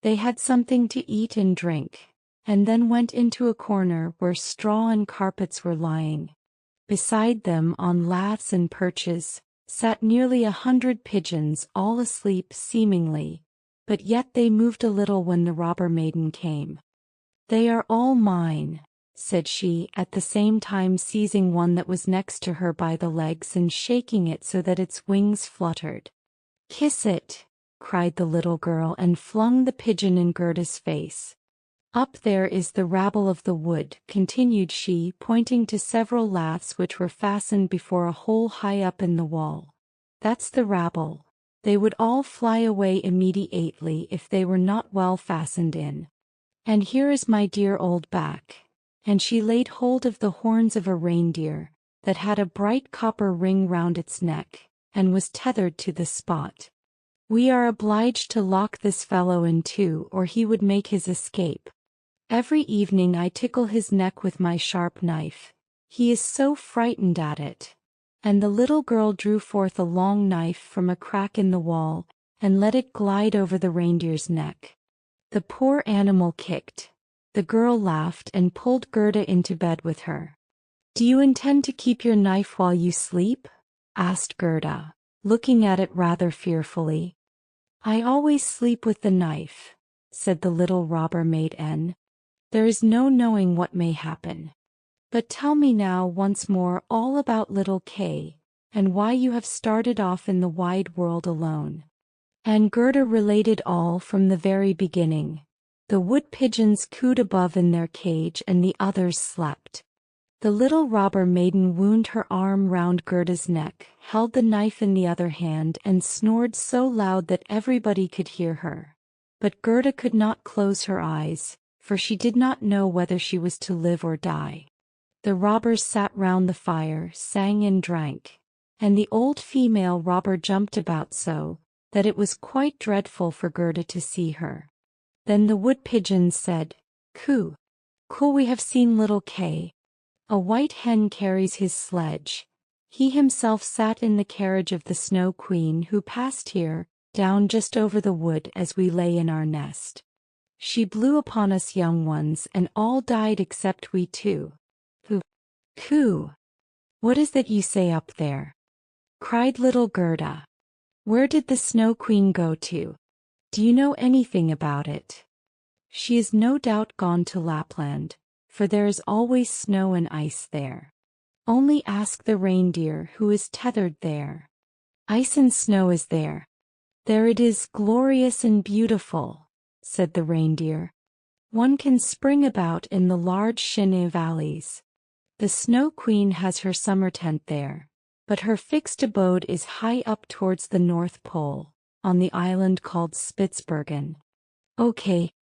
They had something to eat and drink, and then went into a corner where straw and carpets were lying. Beside them, on laths and perches, sat nearly 100 pigeons, all asleep seemingly, but yet they moved a little when the robber maiden came. "They are all mine," said she, at the same time seizing one that was next to her by the legs and shaking it so that its wings fluttered. "Kiss it," cried the little girl, and flung the pigeon in Gerda's face. "Up there is the rabble of the wood," continued she, pointing to several laths which were fastened before a hole high up in the wall. "That's the rabble. They would all fly away immediately if they were not well fastened in. And here is my dear old back," and she laid hold of the horns of a reindeer that had a bright copper ring round its neck, and was tethered to the spot. "We are obliged to lock this fellow in too, or he would make his escape. Every evening I tickle his neck with my sharp knife. He is so frightened at it." And the little girl drew forth a long knife from a crack in the wall, and let it glide over the reindeer's neck. The poor animal kicked. The girl laughed and pulled Gerda into bed with her. "Do you intend to keep your knife while you sleep?" asked Gerda, looking at it rather fearfully. "I always sleep with the knife," said the little robber maiden. "There is no knowing what may happen. But tell me now once more all about little Kay, and why you have started off in the wide world alone." And Gerda related all from the very beginning. The wood pigeons cooed above in their cage, and the others slept. The little robber maiden wound her arm round Gerda's neck, held the knife in the other hand, and snored so loud that everybody could hear her. But Gerda could not close her eyes, for she did not know whether she was to live or die. The robbers sat round the fire, sang and drank, and the old female robber jumped about so that it was quite dreadful for Gerda to see her. Then the wood pigeons said, "Coo, coo, we have seen little Kay. A white hen carries his sledge. He himself sat in the carriage of the Snow Queen, who passed here, down just over the wood as we lay in our nest. She blew upon us young ones, and all died except we two." "Coo, what is that you say up there?" cried little Gerda. "Where did the Snow Queen go to? Do you know anything about it?" "She is no doubt gone to Lapland, for there is always snow and ice there. Only ask the reindeer who is tethered there. Ice and snow is there. There it is, glorious and beautiful," said the reindeer. "One can spring about in the large Chine valleys. The Snow Queen has her summer tent there, but her fixed abode is high up towards the North Pole, on the island called Spitzbergen." "Okay,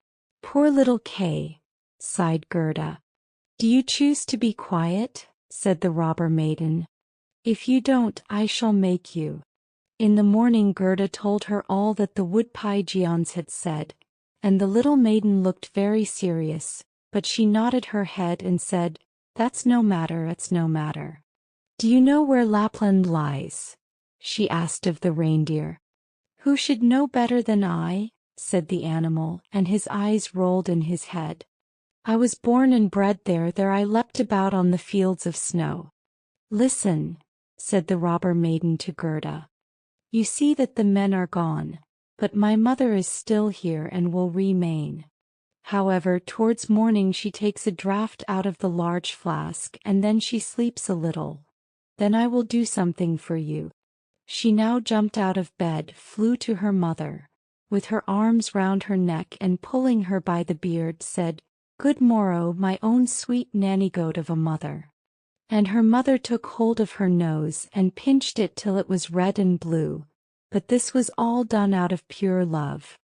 poor little Kay," sighed Gerda. "Do you choose to be quiet?" said the robber maiden. "If you don't, I shall make you." In the morning Gerda told her all that the wood pigeons had said, and the little maiden looked very serious, but she nodded her head and said, "That's no matter, it's no matter." "Do you know where Lapland lies?" she asked of the reindeer. "Who should know better than I?" said the animal, and his eyes rolled in his head. "I was born and bred there, there I leapt about on the fields of snow." "Listen," said the robber maiden to Gerda. "You see that the men are gone, but my mother is still here and will remain. However, towards morning she takes a draught out of the large flask, and then she sleeps a little. Then I will do something for you." She now jumped out of bed, flew to her mother, with her arms round her neck, and pulling her by the beard, said, "Good morrow, my own sweet nanny goat of a mother." And her mother took hold of her nose and pinched it till it was red and blue, but this was all done out of pure love.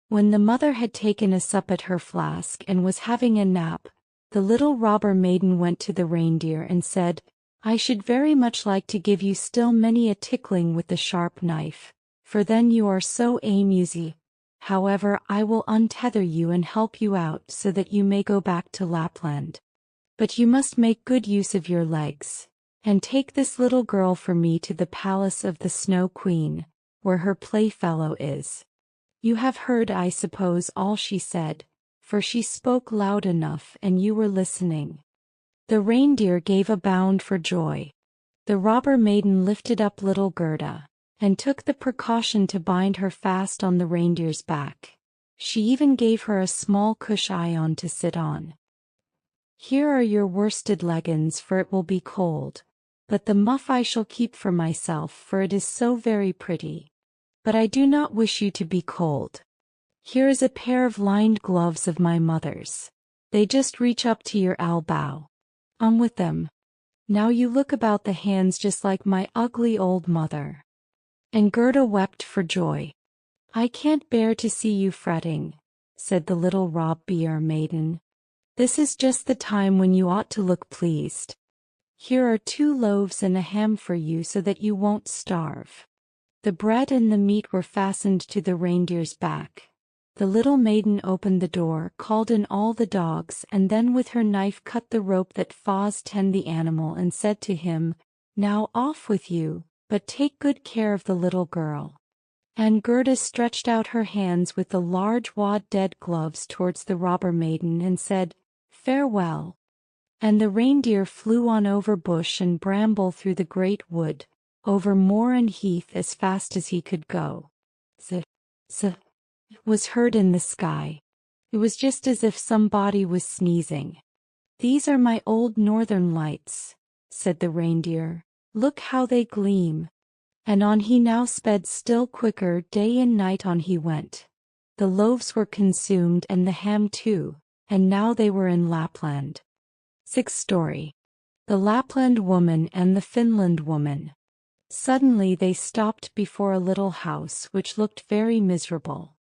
When the mother had taken a sup at her flask and was having a nap, the little robber maiden went to the reindeer and said, "I should very much like to give you still many a tickling with the sharp knife, for then you are so amusy. However, I will untether you and help you out so that you may go back to Lapland. But you must make good use of your legs, and take this little girl for me to the palace of the Snow Queen, where her playfellow is." You have heard, I suppose, all she said, for she spoke loud enough and you were listening. The reindeer gave a bound for joy. The robber maiden lifted up little Gerda, and took the precaution to bind her fast on the reindeer's back. She even gave her a small cushion to sit on. Here are your worsted leggins, for it will be cold. But the muff I shall keep for myself, for it is so very pretty. But I do not wish you to be cold. Here is a pair of lined gloves of my mother's. They just reach up to your elbow. On with them. Now you look about the hands just like my ugly old mother. And Gerda wept for joy. I can't bear to see you fretting, said the little robber maiden. This is just the time when you ought to look pleased. Here are 2 loaves and a ham for you so that you won't starve. The bread and the meat were fastened to the reindeer's back. The little maiden opened the door, called in all the dogs, and then with her knife cut the rope that faws tend the animal, and said to him, Now off with you, but take good care of the little girl. And Gerda stretched out her hands with the large wad-dead gloves towards the robber maiden and said, Farewell. And the reindeer flew on over bush and bramble through the great wood, over moor and heath as fast as he could go. Z was heard in the sky. It was just as if somebody was sneezing. These are my old northern lights, said the reindeer. Look how they gleam. And on he now sped still quicker, day and night on he went. The loaves were consumed and the ham too, and now they were in Lapland. 6th story. The Lapland Woman and the Finland Woman. Suddenly they stopped before a little house which looked very miserable.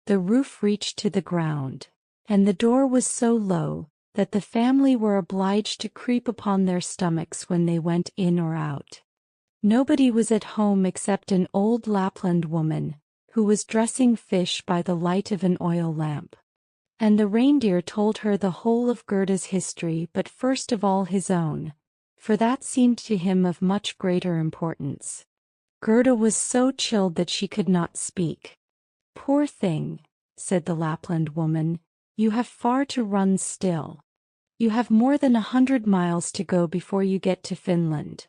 The roof reached to the ground, and the door was so low that the family were obliged to creep upon their stomachs when they went in or out. Nobody was at home except an old Lapland woman, who was dressing fish by the light of an oil lamp. And the reindeer told her the whole of Gerda's history, but first of all his own, for that seemed to him of much greater importance. Gerda was so chilled that she could not speak. Poor thing, said the Lapland woman, you have far to run still. You have more than 100 miles to go before you get to Finland.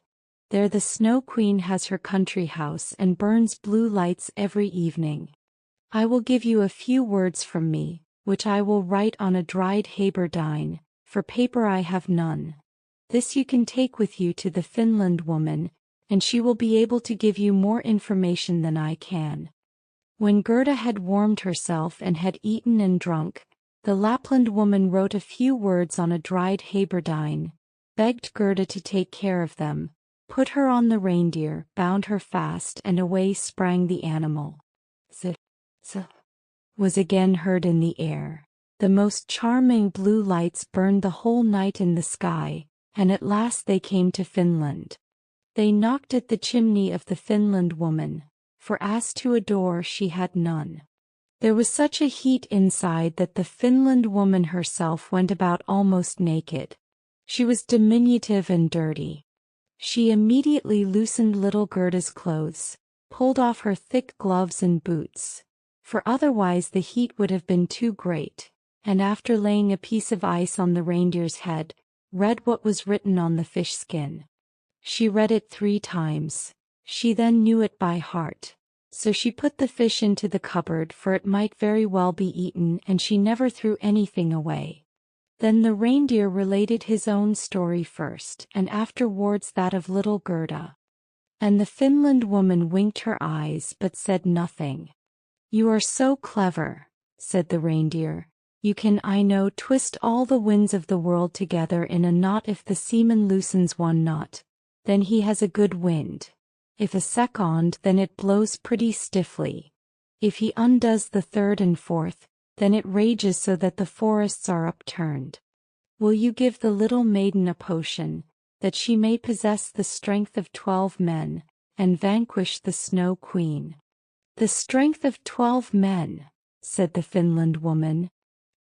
There the Snow Queen has her country house and burns blue lights every evening. I will give you a few words from me, which I will write on a dried haberdine, for paper I have none. This you can take with you to the Finland woman, and she will be able to give you more information than I can. When Gerda had warmed herself and had eaten and drunk, the Lapland woman wrote a few words on a dried haberdine, begged Gerda to take care of them, put her on the reindeer, bound her fast, and away sprang the animal. Z was again heard in the air. The most charming blue lights burned the whole night in the sky, and at last they came to Finland. They knocked at the chimney of the Finland woman, for as to a door she had none. There was such a heat inside that the Finland woman herself went about almost naked. She was diminutive and dirty. She immediately loosened little Gerda's clothes, pulled off her thick gloves and boots, for otherwise the heat would have been too great, and after laying a piece of ice on the reindeer's head, read what was written on the fish skin. She read it 3 times. She then knew it by heart. So she put the fish into the cupboard, for it might very well be eaten, and she never threw anything away. Then the reindeer related his own story first, and afterwards that of little Gerda. And the Finland woman winked her eyes but said nothing. You are so clever, said the reindeer. You can, I know, twist all the winds of the world together in a knot. If the seaman loosens one knot, then he has a good wind. If a second, then it blows pretty stiffly. If he undoes the 3rd and 4th, then it rages so that the forests are upturned. Will you give the little maiden a potion, that she may possess the strength of 12 men, and vanquish the Snow Queen? The strength of 12 men, said the Finland woman.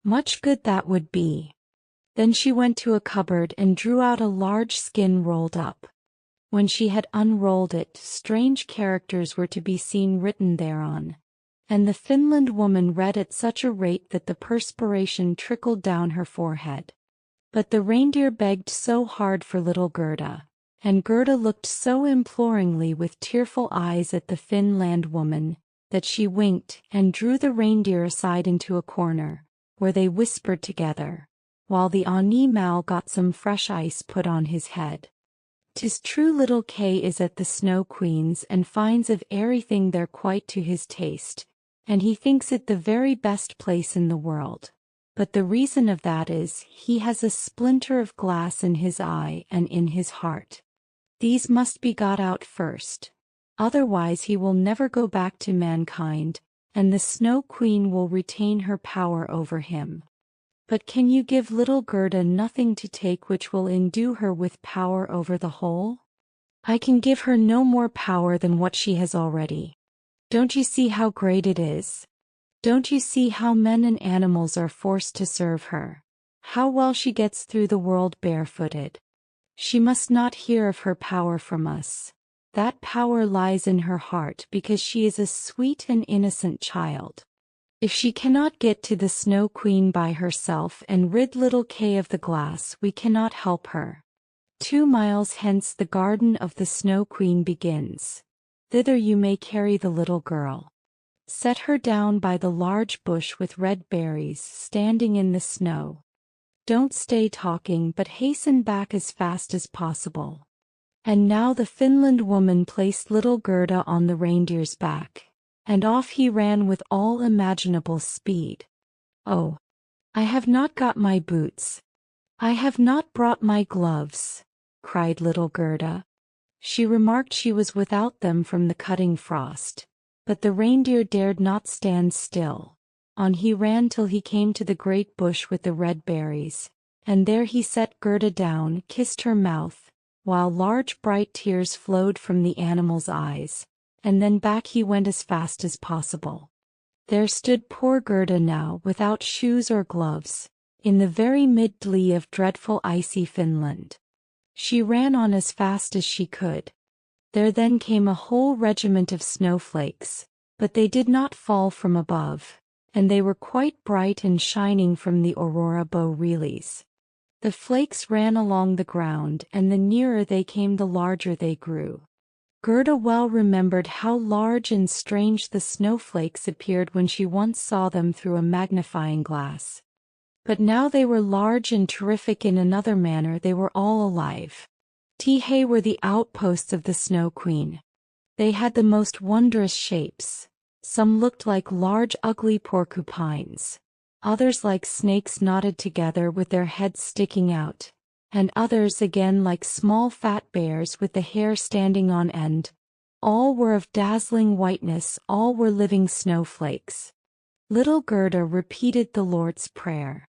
Much good that would be. Then she went to a cupboard and drew out a large skin rolled up. When she had unrolled it, strange characters were to be seen written thereon. and the Finland woman read at such a rate that the perspiration trickled down her forehead. But the reindeer begged so hard for little Gerda, and Gerda looked so imploringly with tearful eyes at the Finland woman, that she winked and drew the reindeer aside into a corner, where they whispered together, while the animal got some fresh ice put on his head. "'Tis true little Kay is at the Snow Queen's and finds of everything there quite to his taste, and he thinks it the very best place in the world. But the reason of that is, he has a splinter of glass in his eye and in his heart. These must be got out first. Otherwise he will never go back to mankind, and the Snow Queen will retain her power over him. But can you give little Gerda nothing to take which will endue her with power over the whole?" "I can give her no more power than what she has already. Don't you see how great it is? Don't you see how men and animals are forced to serve her? How well she gets through the world barefooted? She must not hear of her power from us. That power lies in her heart because she is a sweet and innocent child. If she cannot get to the Snow Queen by herself and rid little Kay of the glass, we cannot help her. 2 miles hence the garden of the Snow Queen begins. Thither you may carry the little girl. Set her down by the large bush with red berries standing in the snow. Don't stay talking but hasten back as fast as possible." And now the Finland woman placed little Gerda on the reindeer's back, and off he ran with all imaginable speed. "Oh, I have not got my boots. I have not brought my gloves," cried little Gerda. She remarked she was without them from the cutting frost, but the reindeer dared not stand still. On he ran till he came to the great bush with the red berries, and there he set Gerda down, kissed her mouth, while large bright tears flowed from the animal's eyes, and then back he went as fast as possible. There stood poor Gerda now without shoes or gloves, in the very midst of dreadful icy Finland. She ran on as fast as she could. There then came a whole regiment of snowflakes, but they did not fall from above, and they were quite bright and shining from the aurora borealis. The flakes ran along the ground, and the nearer they came the larger they grew. Gerda well remembered how large and strange the snowflakes appeared when she once saw them through a magnifying glass. But now they were large and terrific in another manner. They were all alive. They were the outposts of the Snow Queen. They had the most wondrous shapes. Some looked like large ugly porcupines, others like snakes knotted together with their heads sticking out, and others again like small fat bears with the hair standing on end. All were of dazzling whiteness, all were living snowflakes. Little Gerda repeated the Lord's Prayer.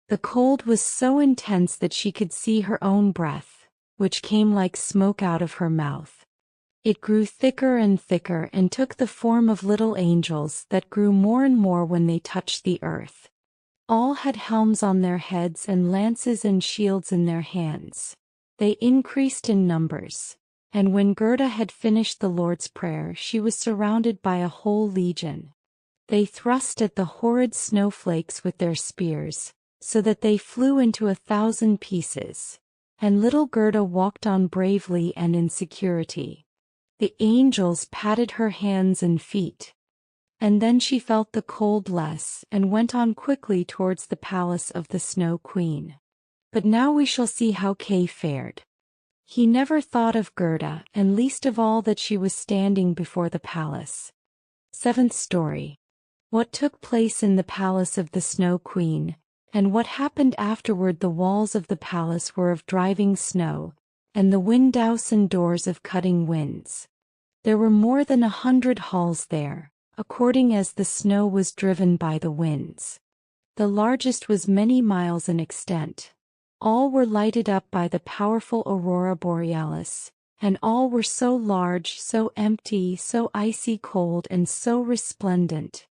The cold was so intense that she could see her own breath, which came like smoke out of her mouth. It grew thicker and thicker and took the form of little angels that grew more and more when they touched the earth. All had helms on their heads and lances and shields in their hands. They increased in numbers, and when Gerda had finished the Lord's Prayer she was surrounded by a whole legion. They thrust at the horrid snowflakes with their spears, so that they flew into 1,000 pieces, and little Gerda walked on bravely and in security. The angels patted her hands and feet, and then she felt the cold less and went on quickly towards the palace of the Snow Queen. But now we shall see how Kay fared. He never thought of Gerda, and least of all that she was standing before the palace. 7th story. What took place in the palace of the Snow Queen, and what happened afterward. The walls of the palace were of driving snow, and the windows and doors of cutting winds. There were more than 100 halls there, according as the snow was driven by the winds. The largest was many miles in extent. All were lighted up by the powerful aurora borealis, and all were so large, so empty, so icy cold, and so resplendent.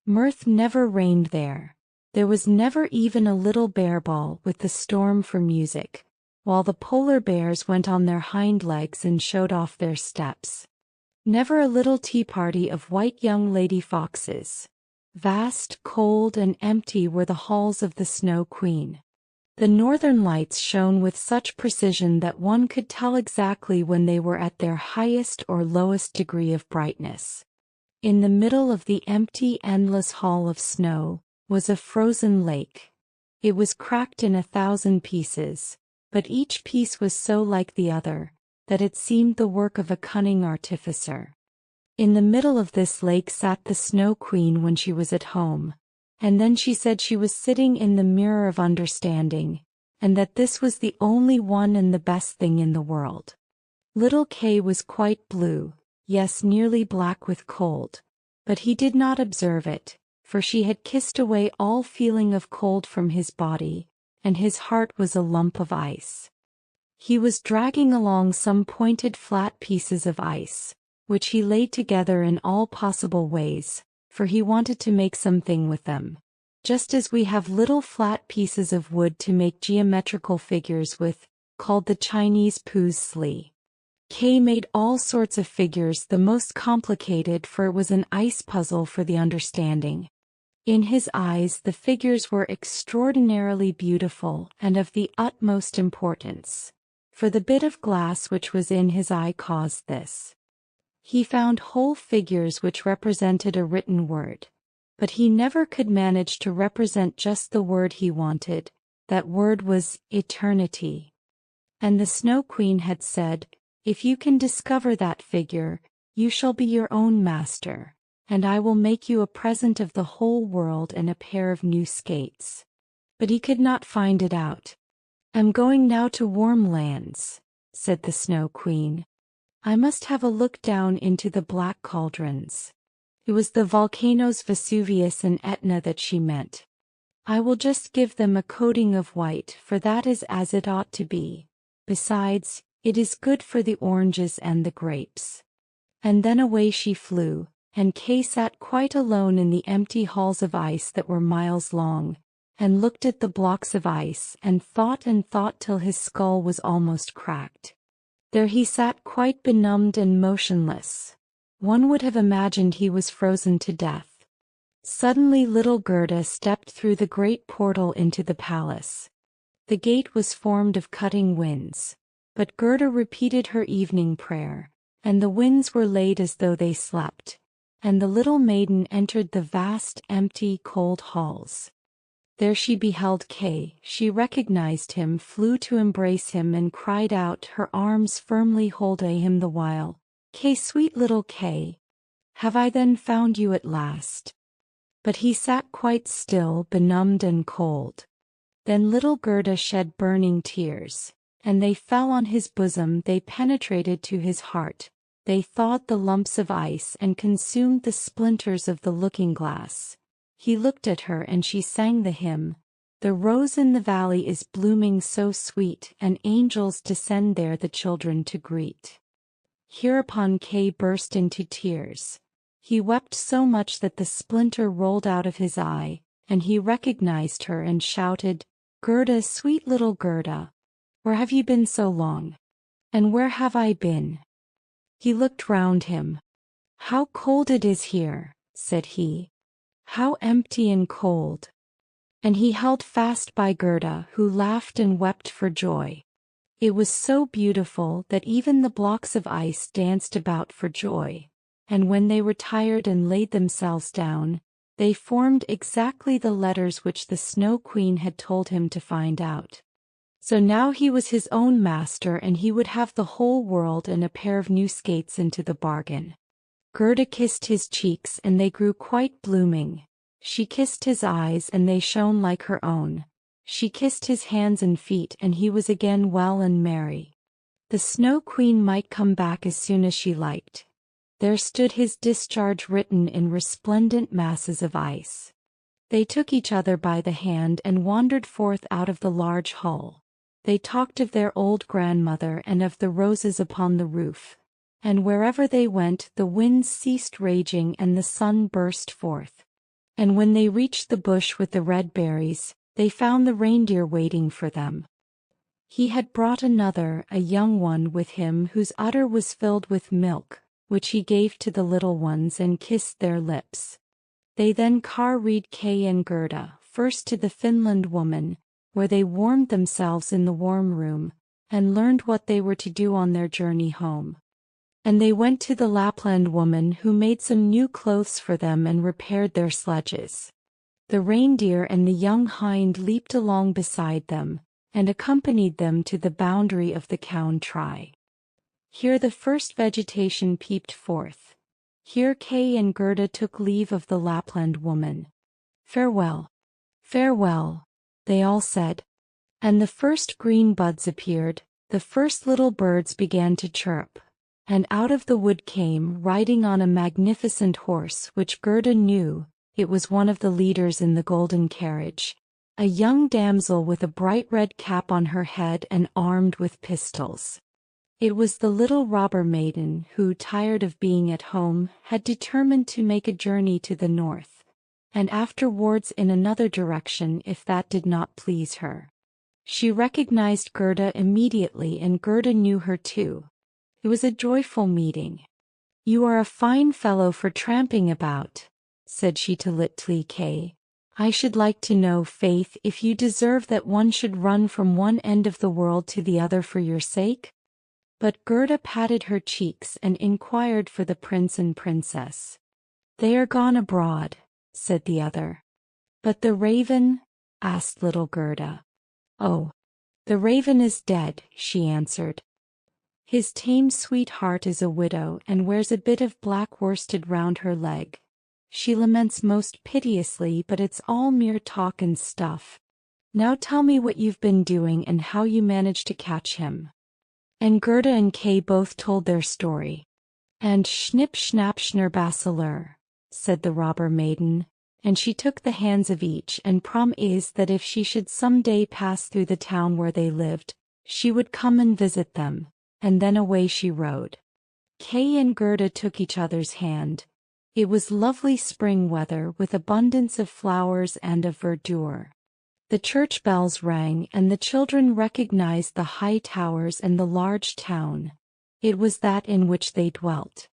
Mirth never reigned there. There was never even a little bear ball with the storm for music, while the polar bears went on their hind legs and showed off their steps. Never a little tea party of white young lady foxes. Vast, cold, and empty were the halls of the Snow Queen. The northern lights shone with such precision that one could tell exactly when they were at their highest or lowest degree of brightness. In the middle of the empty, endless hall of snow was a frozen lake. It was cracked in 1,000 pieces, but each piece was so like the other that it seemed the work of a cunning artificer. In the middle of this lake sat the Snow Queen when she was at home, and then she said she was sitting in the mirror of understanding, and that this was the only one and the best thing in the world. Little Kay was quite blue, yes, nearly black with cold, but he did not observe it, for she had kissed away all feeling of cold from his body, and his heart was a lump of ice. He was dragging along some pointed flat pieces of ice, which he laid together in all possible ways, for he wanted to make something with them, just as we have little flat pieces of wood to make geometrical figures with, called the Chinese puzzle. Kay made all sorts of figures, the most complicated, for it was an ice puzzle for the understanding. In his eyes the figures were extraordinarily beautiful and of the utmost importance, for the bit of glass which was in his eye caused this. He found whole figures which represented a written word, but he never could manage to represent just the word he wanted. That word was eternity. And the Snow Queen had said, "If you can discover that figure, you shall be your own master, and I will make you a present of the whole world and a pair of new skates." But he could not find it out. "I'm going now to warm lands," said the Snow Queen. "I must have a look down into the black cauldrons." It was the volcanoes Vesuvius and Etna that she meant. "I will just give them a coating of white, for that is as it ought to be. Besides, it is good for the oranges and the grapes." And then away she flew, and Kay sat quite alone in the empty halls of ice that were miles long, and looked at the blocks of ice and thought till his skull was almost cracked. There he sat quite benumbed and motionless. One would have imagined he was frozen to death. Suddenly little Gerda stepped through the great portal into the palace. The gate was formed of cutting winds, but Gerda repeated her evening prayer, and the winds were laid as though they slept, and the little maiden entered the vast, empty, cold halls. There she beheld Kay. She recognized him, flew to embrace him, and cried out, her arms firmly holding him the while, "Kay, sweet little Kay, have I then found you at last?" But he sat quite still, benumbed and cold. Then little Gerda shed burning tears, and they fell on his bosom, they penetrated to his heart, they thawed the lumps of ice and consumed the splinters of the looking-glass. He looked at her and she sang the hymn, "The rose in the valley is blooming so sweet, and angels descend there the children to greet." Hereupon Kay burst into tears. He wept so much that the splinter rolled out of his eye, and he recognized her and shouted, "Gerda, sweet little Gerda, where have you been so long? And where have I been?" He looked round him. "How cold it is here," said he. "How empty and cold." And he held fast by Gerda, who laughed and wept for joy. It was so beautiful that even the blocks of ice danced about for joy, and when they were tired and laid themselves down, they formed exactly the letters which the Snow Queen had told him to find out. So now he was his own master, and he would have the whole world and a pair of new skates into the bargain. Gerda kissed his cheeks and they grew quite blooming. She kissed his eyes and they shone like her own. She kissed his hands and feet and he was again well and merry. The Snow Queen might come back as soon as she liked. There stood his discharge written in resplendent masses of ice. They took each other by the hand and wandered forth out of the large hall. They talked of their old grandmother and of the roses upon the roof. And wherever they went the winds ceased raging and the sun burst forth. And when they reached the bush with the red berries, they found the reindeer waiting for them. He had brought another, a young one, with him whose udder was filled with milk, which he gave to the little ones and kissed their lips. They then carried Kay and Gerda first to the Finland woman, where they warmed themselves in the warm room, and learned what they were to do on their journey home. And they went to the Lapland woman, who made some new clothes for them and repaired their sledges. The reindeer and the young hind leaped along beside them, and accompanied them to the boundary of the country. Here the first vegetation peeped forth. Here Kay and Gerda took leave of the Lapland woman. "Farewell, farewell," they all said. And the first green buds appeared, the first little birds began to chirp. And out of the wood came, riding on a magnificent horse which Gerda knew, it was one of the leaders in the golden carriage, a young damsel with a bright red cap on her head and armed with pistols. It was the little robber maiden who, tired of being at home, had determined to make a journey to the north, and afterwards in another direction if that did not please her. She recognized Gerda immediately, and Gerda knew her too. It was a joyful meeting. "You are a fine fellow for tramping about," said she to little Kay. "I should like to know, faith, if you deserve that one should run from one end of the world to the other for your sake?" But Gerda patted her cheeks and inquired for the prince and princess. "They are gone abroad," said the other. "But the raven?" asked little Gerda. "Oh, the raven is dead," she answered. "His tame sweetheart is a widow and wears a bit of black worsted round her leg. She laments most piteously, but it's all mere talk and stuff. Now tell me what you've been doing and how you managed to catch him." And Gerda and Kay both told their story. "And Schnipp Schnapp Schnurrbasselur," said the robber maiden, and she took the hands of each and promised that if she should some day pass through the town where they lived, she would come and visit them, and then away she rode. Kay and Gerda took each other's hand. It was lovely spring weather with abundance of flowers and of verdure. The church bells rang, and the children recognized the high towers and the large town. It was that in which they dwelt.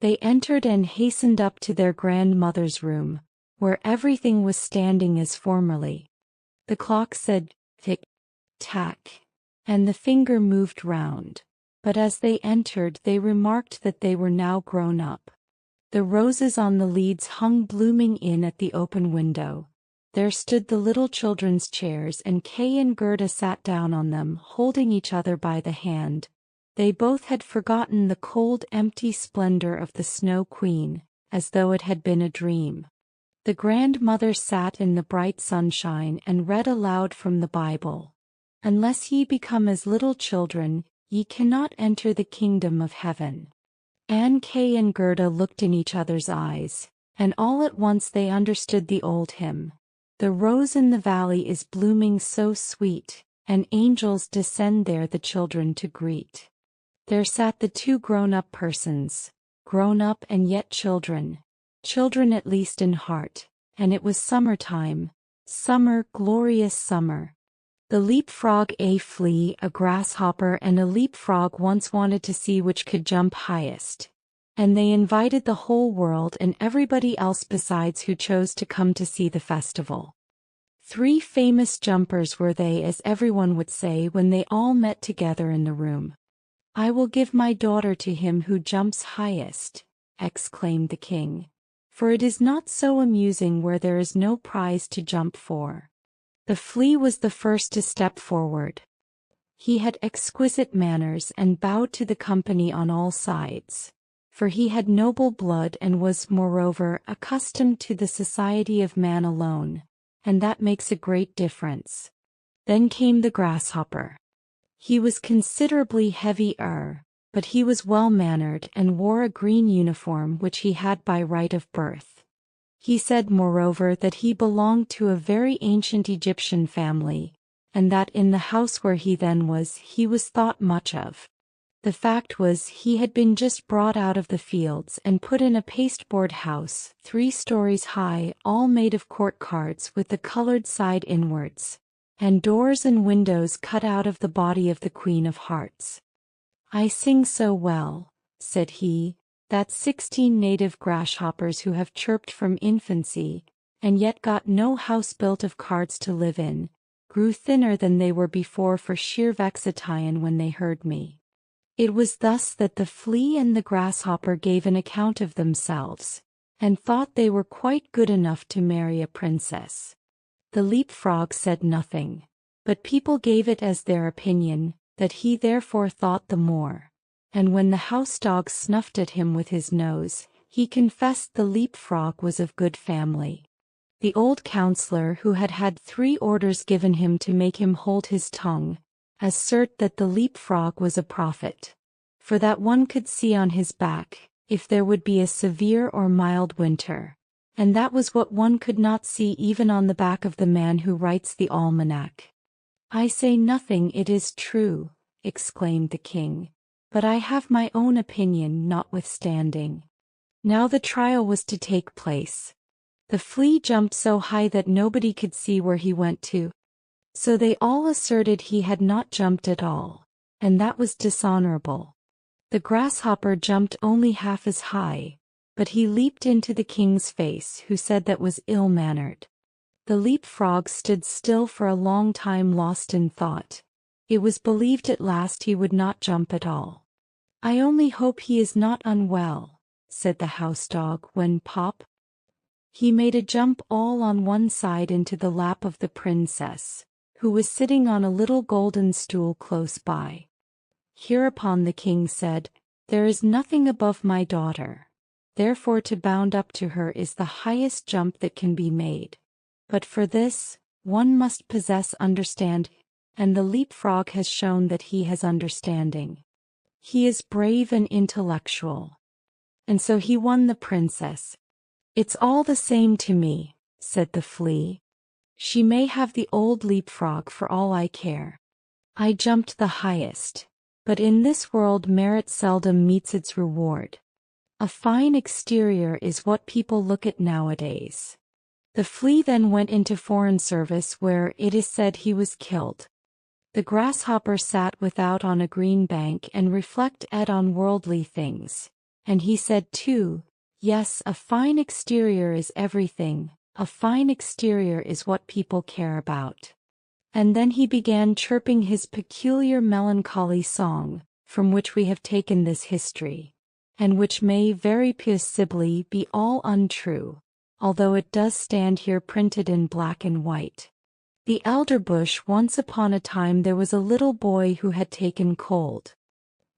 They entered and hastened up to their grandmother's room, where everything was standing as formerly. The clock said tick-tack, and the finger moved round, but as they entered they remarked that they were now grown up. The roses on the leads hung blooming in at the open window. There stood the little children's chairs, and Kay and Gerda sat down on them, holding each other by the hand. They both had forgotten the cold, empty splendor of the Snow Queen, as though it had been a dream. The grandmother sat in the bright sunshine and read aloud from the Bible. "Unless ye become as little children, ye cannot enter the kingdom of heaven." And Kay and Gerda looked in each other's eyes, and all at once they understood the old hymn. "The rose in the valley is blooming so sweet, and angels descend there the children to greet." There sat the two grown-up persons, grown up and yet children, children at least in heart, and it was summer-time, summer, glorious summer. The leapfrog, a flea, a grasshopper, and a leapfrog once wanted to see which could jump highest, and they invited the whole world and everybody else besides who chose to come to see the festival. 3 famous jumpers were they, as everyone would say when they all met together in the room. "I will give my daughter to him who jumps highest," exclaimed the king, "for it is not so amusing where there is no prize to jump for." The flea was the first to step forward. He had exquisite manners and bowed to the company on all sides, for he had noble blood and was, moreover, accustomed to the society of man alone, and that makes a great difference. Then came the grasshopper. He was considerably heavier, but he was well-mannered and wore a green uniform which he had by right of birth. He said, moreover, that he belonged to a very ancient Egyptian family, and that in the house where he then was, he was thought much of. The fact was, he had been just brought out of the fields and put in a pasteboard house, 3 stories high, all made of court cards with the colored side inwards, and doors and windows cut out of the body of the Queen of Hearts. "I sing so well," said he, That's 16 native grasshoppers who have chirped from infancy, and yet got no house built of cards to live in, grew thinner than they were before for sheer vexation when they heard me. It was thus that the flea and the grasshopper gave an account of themselves, and thought they were quite good enough to marry a princess. The leapfrog said nothing, but people gave it as their opinion, that he therefore thought the more, and when the house-dog snuffed at him with his nose, he confessed the leapfrog was of good family. The old counselor, who had had 3 orders given him to make him hold his tongue, asserted that the leapfrog was a prophet, for that one could see on his back if there would be a severe or mild winter, and that was what one could not see even on the back of the man who writes the almanac. "I say nothing, it is true," exclaimed the king, "but I have my own opinion notwithstanding." Now the trial was to take place. The flea jumped so high that nobody could see where he went to, so they all asserted he had not jumped at all, and that was dishonorable. The grasshopper jumped only half as high, but he leaped into the king's face, who said that was ill-mannered. The leapfrog stood still for a long time, lost in thought. It was believed at last he would not jump at all. "I only hope he is not unwell," said the house-dog, when pop! He made a jump all on one side into the lap of the princess, who was sitting on a little golden stool close by. Hereupon the king said, "There is nothing above my daughter, therefore to bound up to her is the highest jump that can be made. But for this, one must possess understanding, and the leapfrog has shown that he has understanding. He is brave and intellectual. And so he won the princess." "It's all the same to me," said the flea. "She may have the old leapfrog for all I care. I jumped the highest, but in this world merit seldom meets its reward. A fine exterior is what people look at nowadays." The flea then went into foreign service, where it is said he was killed. The grasshopper sat without on a green bank and reflected on worldly things, and he said too, "Yes, a fine exterior is everything, a fine exterior is what people care about." And then he began chirping his peculiar melancholy song, from which we have taken this history, and which may very possibly be all untrue, although it does stand here printed in black and white. The elderbush. Once upon a time there was a little boy who had taken cold.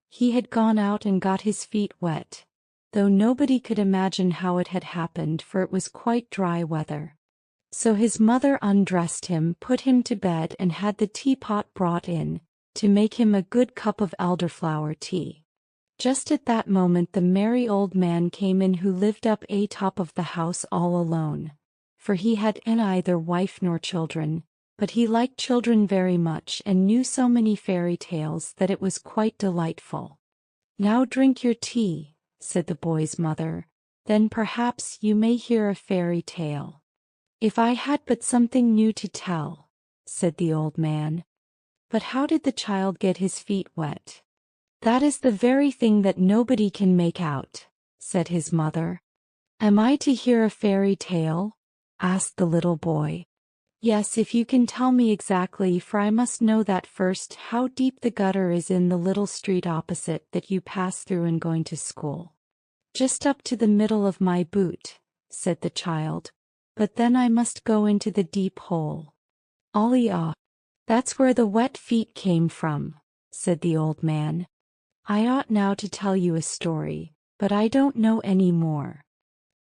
He had gone out and got his feet wet, though nobody could imagine how it had happened, for it was quite dry weather. So his mother undressed him, put him to bed, and had the teapot brought in, to make him a good cup of elderflower tea. Just at that moment the merry old man came in, who lived up atop of the house all alone, for he had neither wife nor children, but he liked children very much and knew so many fairy tales that it was quite delightful. "Now drink your tea," said the boy's mother, "then perhaps you may hear a fairy tale." "If I had but something new to tell," said the old man. "But how did the child get his feet wet?" "That is the very thing that nobody can make out," said his mother. "Am I to hear a fairy tale?" asked the little boy. "Yes, if you can tell me exactly, for I must know that first, how deep the gutter is in the little street opposite that you pass through in going to school." "Just up to the middle of my boot," said the child, "but then I must go into the deep hole." "Ah, that's where the wet feet came from," said the old man. "I ought now to tell you a story, but I don't know any more."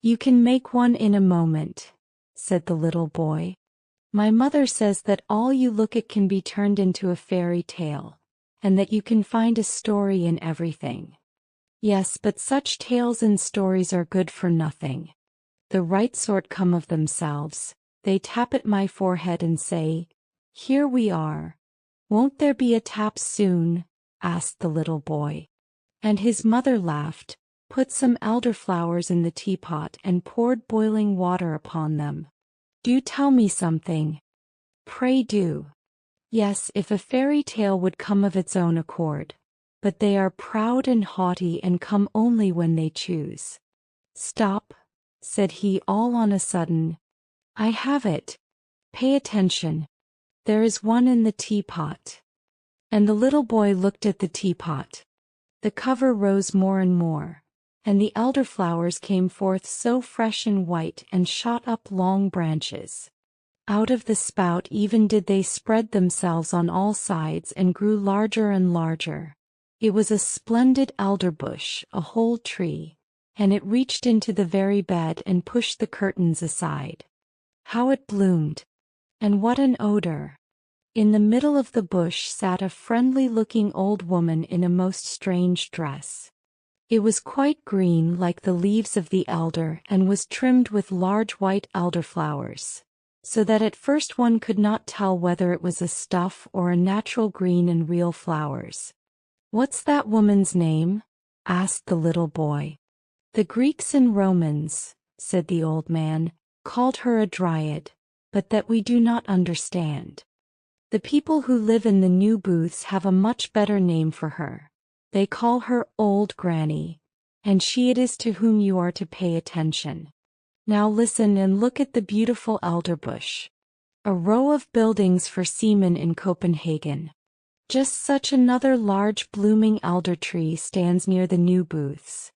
"You can make one in a moment," said the little boy. "My mother says that all you look at can be turned into a fairy tale, and that you can find a story in everything." "Yes, but such tales and stories are good for nothing. The right sort come of themselves. They tap at my forehead and say, 'Here we are.' Won't there be a tap soon?" asked the little boy. And his mother laughed, put some elderflowers in the teapot, and poured boiling water upon them. "Do tell me something." "Pray do." "Yes, if a fairy tale would come of its own accord. but they are proud and haughty and come only when they choose. Stop, said he all on a sudden. I have it. Pay attention. There is one in the teapot. And the little boy looked at the teapot. The cover rose more and more, and the elderflowers came forth so fresh and white and shot up long branches. Out of the spout even did they spread themselves on all sides and grew larger and larger. It was a splendid elder bush, a whole tree, and it reached into the very bed and pushed the curtains aside. How it bloomed! And what an odor! In the middle of the bush sat a friendly-looking old woman in a most strange dress. It was quite green like the leaves of the elder and was trimmed with large white elderflowers, so that at first one could not tell whether it was a stuff or a natural green and real flowers. "What's that woman's name?" asked the little boy. "The Greeks and Romans," said the old man, "called her a dryad, but that we do not understand. The people who live in the new booths have a much better name for her. They call her Old Granny, and she it is to whom you are to pay attention. Now listen and look at the beautiful elderbush. A row of buildings for seamen in Copenhagen. Just such another large blooming elder tree stands near the new booths.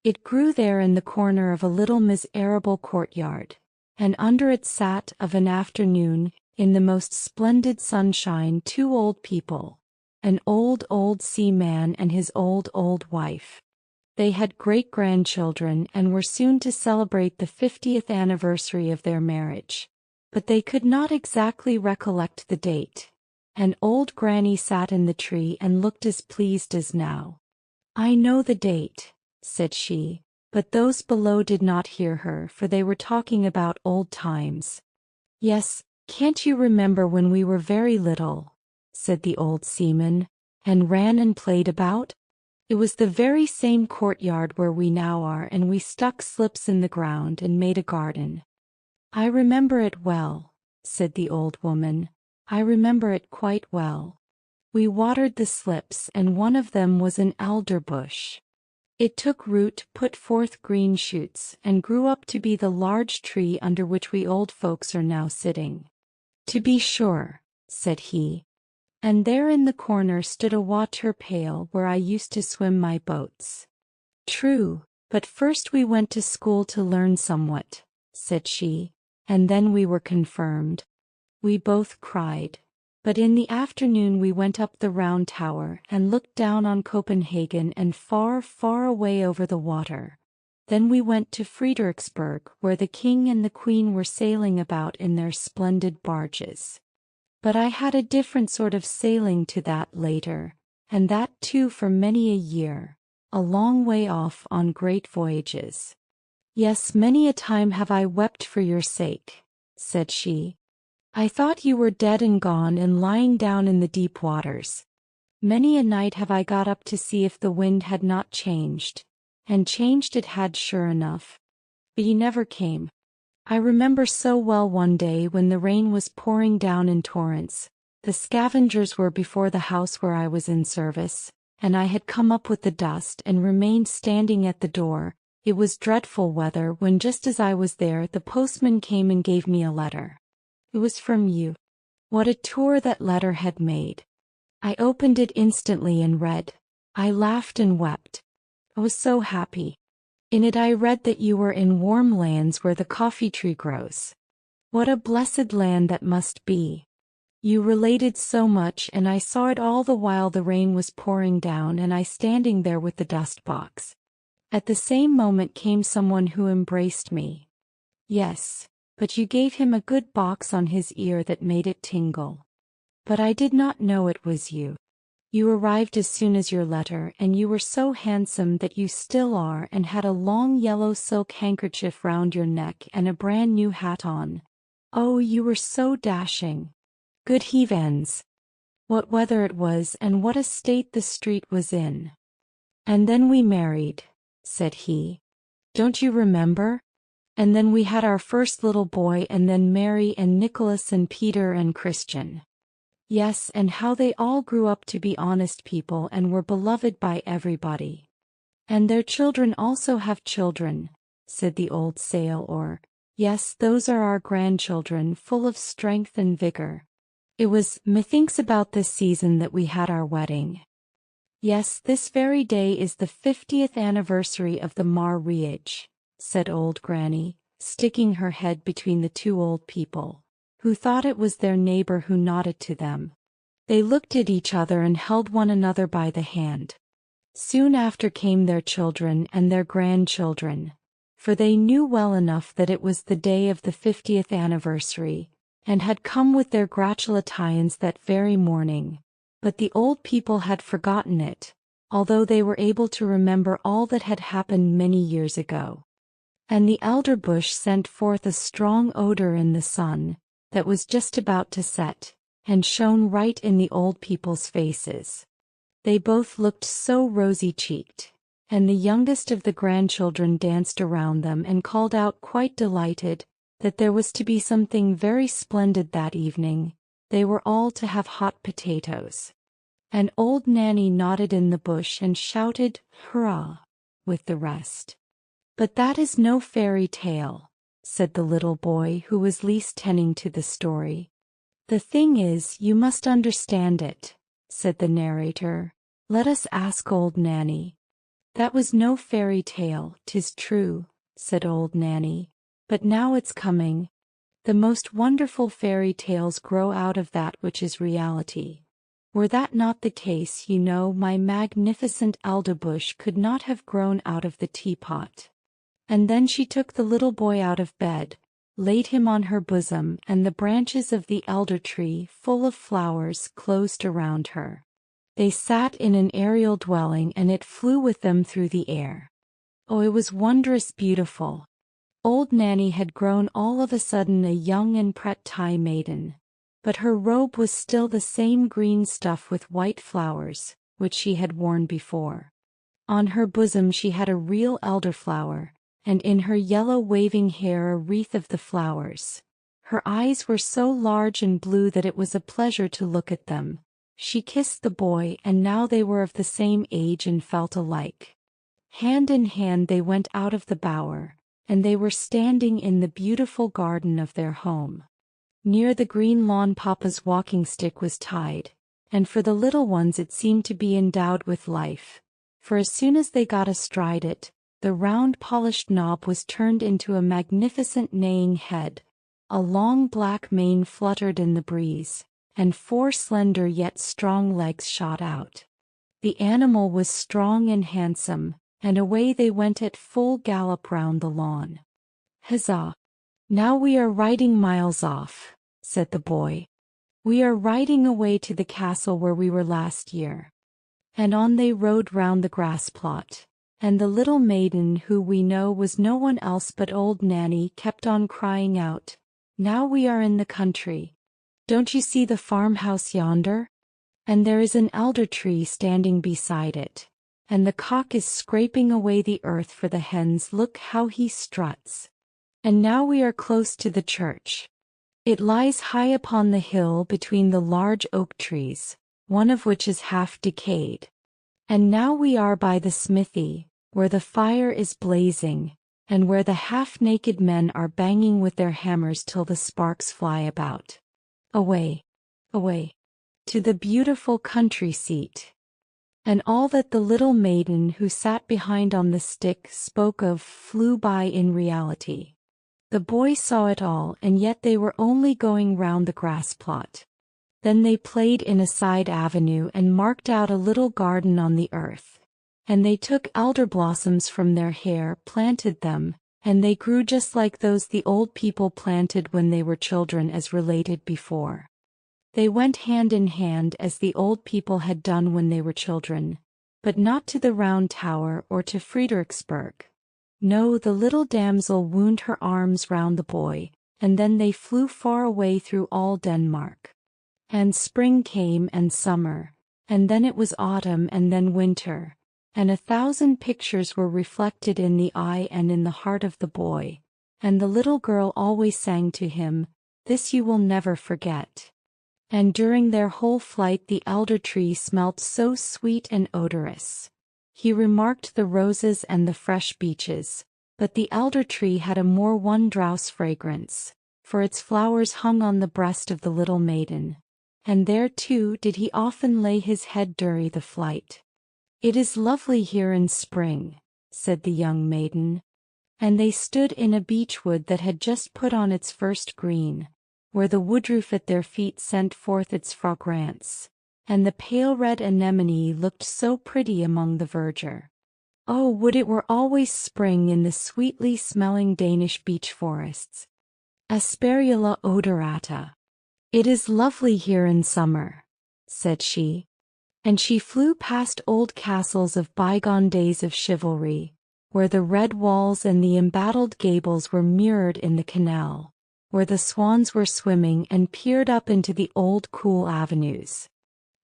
It grew there in the corner of a little miserable courtyard, and under it sat of an afternoon, in the most splendid sunshine, two old people, an old seaman and his old wife. They had great-grandchildren and were soon to celebrate the 50th anniversary of their marriage, but they could not exactly recollect the date, and old Granny sat in the tree and looked as pleased as now. "I know the date," said she, but those below did not hear her, for they were talking about old times. "Yes, can't you remember when we were very little," said the old seaman, "and ran and played about? It was the very same courtyard where we now are, and we stuck slips in the ground and made a garden." "I remember it well," said the old woman. "I remember it quite well. We watered the slips, and one of them was an elder bush. It took root, put forth green shoots, and grew up to be the large tree under which we old folks are now sitting." "To be sure," said he. "And there in the corner stood a water pail where I used to swim my boats." "True, but first we went to school to learn somewhat," said she, "and then we were confirmed." We both cried. But in the afternoon we went up the round tower and looked down on Copenhagen and far, far away over the water. Then we went to Frederiksberg, where the king and the queen were sailing about in their splendid barges. But I had a different sort of sailing to that later, and that too for many a year, a long way off on great voyages. "Yes, many a time have I wept for your sake," said she. "I thought you were dead and gone and lying down in the deep waters. Many a night have I got up to see if the wind had not changed, and changed it had sure enough. But you never came. I remember so well one day when the rain was pouring down in torrents. The scavengers were before the house where I was in service, and I had come up with the dust and remained standing at the door. It was dreadful weather when just as I was there the postman came and gave me a letter. It was from you. What a tour that letter had made! I opened it instantly and read. I laughed and wept. I was so happy. In it I read that you were in warm lands where the coffee tree grows. What a blessed land that must be! You related so much, and I saw it all the while the rain was pouring down and I standing there with the dust box. At the same moment came someone who embraced me. Yes, but you gave him a good box on his ear that made it tingle. But I did not know it was you. You arrived as soon as your letter, and you were so handsome that you still are, and had a long yellow silk handkerchief round your neck and a brand new hat on. Oh, you were so dashing. Good heavens! What weather it was, and what a state the street was in. And then we married," said he. "Don't you remember? And then we had our first little boy, and then Mary and Nicholas and Peter and Christian." Yes, and how they all grew up to be honest people and were beloved by everybody. And their children also have children, said the old sailor. Yes, those are our grandchildren, full of strength and vigor. It was, methinks, about this season that we had our wedding. Yes, this very day is the 50th anniversary of the marriage, said old Granny, sticking her head between the two old people, who thought it was their neighbor who nodded to them. They looked at each other and held one another by the hand. Soon after came their children and their grandchildren, for they knew well enough that it was the day of the 50th anniversary, and had come with their gratulations that very morning. But the old people had forgotten it, although they were able to remember all that had happened many years ago. And the elder bush sent forth a strong odor in the sun, that was just about to set, and shone right in the old people's faces. They both looked so rosy-cheeked, and the youngest of the grandchildren danced around them and called out quite delighted, that there was to be something very splendid that evening. They were all to have hot potatoes. And old Nanny nodded in the bush and shouted, "Hurrah!" with the rest. But that is no fairy tale, said the little boy who was least tending to the story. The thing is, you must understand it, said the narrator. Let us ask old Nanny. That was no fairy tale, 'tis true, said old Nanny, but now it's coming. The most wonderful fairy tales grow out of that which is reality. Were that not the case, you know, my magnificent elderbush could not have grown out of the teapot. And then she took the little boy out of bed, laid him on her bosom, and the branches of the elder tree, full of flowers, closed around her. They sat in an aerial dwelling, and it flew with them through the air. Oh, it was wondrous beautiful. Old Nanny had grown all of a sudden a young and pretty maiden, but her robe was still the same green stuff with white flowers, which she had worn before. On her bosom she had a real elderflower, and in her yellow waving hair a wreath of the flowers. Her eyes were so large and blue that it was a pleasure to look at them. She kissed the boy, and now they were of the same age and felt alike. Hand in hand they went out of the bower, and they were standing in the beautiful garden of their home. Near the green lawn Papa's walking stick was tied, and for the little ones it seemed to be endowed with life, for as soon as they got astride it, the round polished knob was turned into a magnificent neighing head, a long black mane fluttered in the breeze, and 4 slender yet strong legs shot out. The animal was strong and handsome, and away they went at full gallop round the lawn. Huzzah! Now we are riding miles off, said the boy. We are riding away to the castle where we were last year. And on they rode round the grass plot, and the little maiden, who we know was no one else but old Nanny, kept on crying out, "Now we are in the country. Don't you see the farmhouse yonder? And there is an elder tree standing beside it, and the cock is scraping away the earth for the hens. Look how he struts. And now we are close to the church. It lies high upon the hill between the large oak trees, one of which is half decayed. And now we are by the smithy, where the fire is blazing, and where the half-naked men are banging with their hammers till the sparks fly about. Away, away, to the beautiful country seat." And all that the little maiden who sat behind on the stick spoke of flew by in reality. The boy saw it all, and yet they were only going round the grass plot. Then they played in a side avenue and marked out a little garden on the earth. And they took elder blossoms from their hair, planted them, and they grew just like those the old people planted when they were children, as related before. They went hand in hand as the old people had done when they were children, but not to the Round Tower or to Fredericksburg. No, the little damsel wound her arms round the boy, and then they flew far away through all Denmark. And spring came, and summer, and then it was autumn, and then winter, and 1,000 pictures were reflected in the eye and in the heart of the boy, and the little girl always sang to him, "This you will never forget." And during their whole flight the elder tree smelt so sweet and odorous. He remarked the roses and the fresh beeches, but the elder tree had a more wondrous fragrance, for its flowers hung on the breast of the little maiden. And there too did he often lay his head during the flight. "It is lovely here in spring," said the young maiden. And they stood in a beechwood that had just put on its first green, where the woodroof at their feet sent forth its fragrance, and the pale red anemone looked so pretty among the verdure. Oh, would it were always spring in the sweetly smelling Danish beech forests. Asperula odorata. "It is lovely here in summer," said she. And she flew past old castles of bygone days of chivalry, where the red walls and the embattled gables were mirrored in the canal, where the swans were swimming, and peered up into the old cool avenues.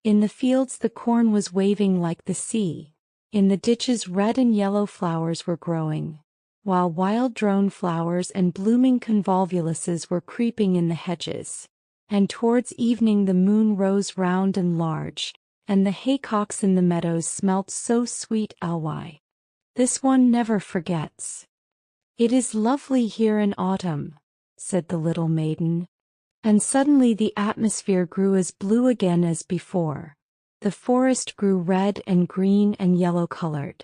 In the fields the corn was waving like the sea, in the ditches red and yellow flowers were growing, while wild drone flowers and blooming convolvuluses were creeping in the hedges. And towards evening the moon rose round and large, and the haycocks in the meadows smelt so sweet. Ly. This one never forgets. "It is lovely here in autumn," said the little maiden. And suddenly the atmosphere grew as blue again as before. The forest grew red and green and yellow-colored.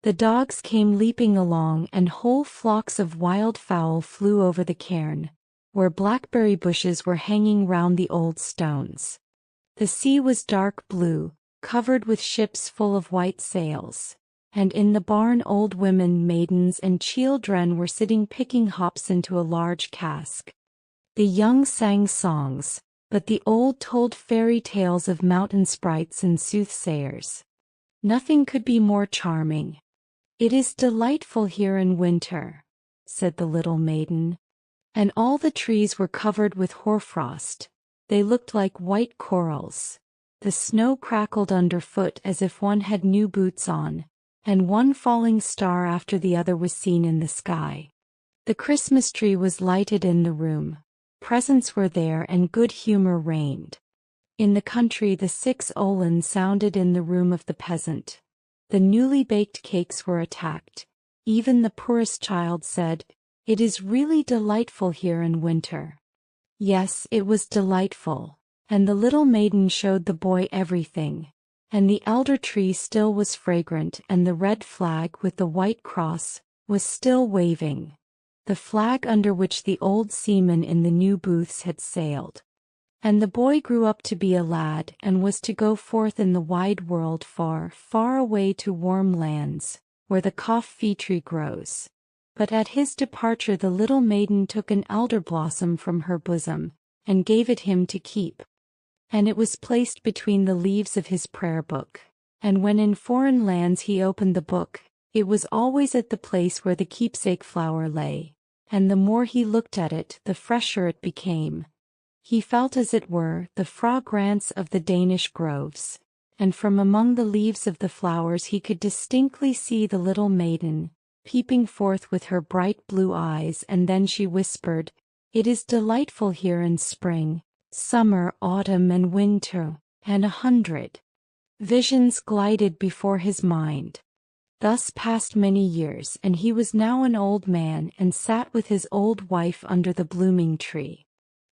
The dogs came leaping along, and whole flocks of wild fowl flew over the cairn, where blackberry bushes were hanging round the old stones. The sea was dark blue, covered with ships full of white sails, and in the barn old women, maidens, and children were sitting picking hops into a large cask. The young sang songs, but the old told fairy tales of mountain sprites and soothsayers. Nothing could be more charming. "It is delightful here in winter," said the little maiden. And all the trees were covered with hoarfrost. They looked like white corals. The snow crackled underfoot as if one had new boots on, and one falling star after the other was seen in the sky. The Christmas tree was lighted in the room. Presents were there, and good humor reigned. In the country the 6 olin sounded in the room of the peasant. The newly baked cakes were attacked. Even the poorest child said, "It is really delightful here in winter." Yes, it was delightful, and the little maiden showed the boy everything. And the elder tree still was fragrant, and the red flag with the white cross was still waving, the flag under which the old seamen in the new booths had sailed. And the boy grew up to be a lad, and was to go forth in the wide world, far, far away to warm lands, where the coffee tree grows. But at his departure the little maiden took an elder blossom from her bosom, and gave it him to keep. And it was placed between the leaves of his prayer book. And when in foreign lands he opened the book, it was always at the place where the keepsake flower lay. And the more he looked at it, the fresher it became. He felt, as it were, the fragrance of the Danish groves. And from among the leaves of the flowers he could distinctly see the little maiden, peeping forth with her bright blue eyes. And then she whispered, "It is delightful here in spring, summer, autumn, and winter," and 100 visions glided before his mind. Thus passed many years, and he was now an old man, and sat with his old wife under the blooming tree.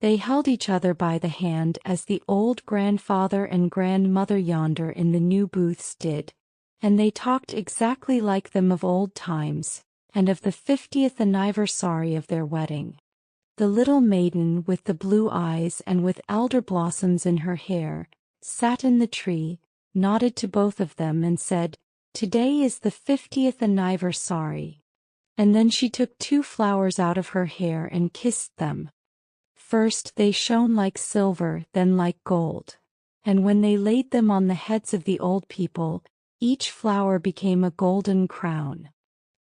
They held each other by the hand, as the old grandfather and grandmother yonder in the new booths did, and they talked exactly like them of old times, and of the 50th anniversary of their wedding. The little maiden with the blue eyes and with elder blossoms in her hair sat in the tree, nodded to both of them, and said, "Today is the 50th anniversary." And then she took 2 flowers out of her hair and kissed them. First they shone like silver, then like gold. And when they laid them on the heads of the old people, each flower became a golden crown.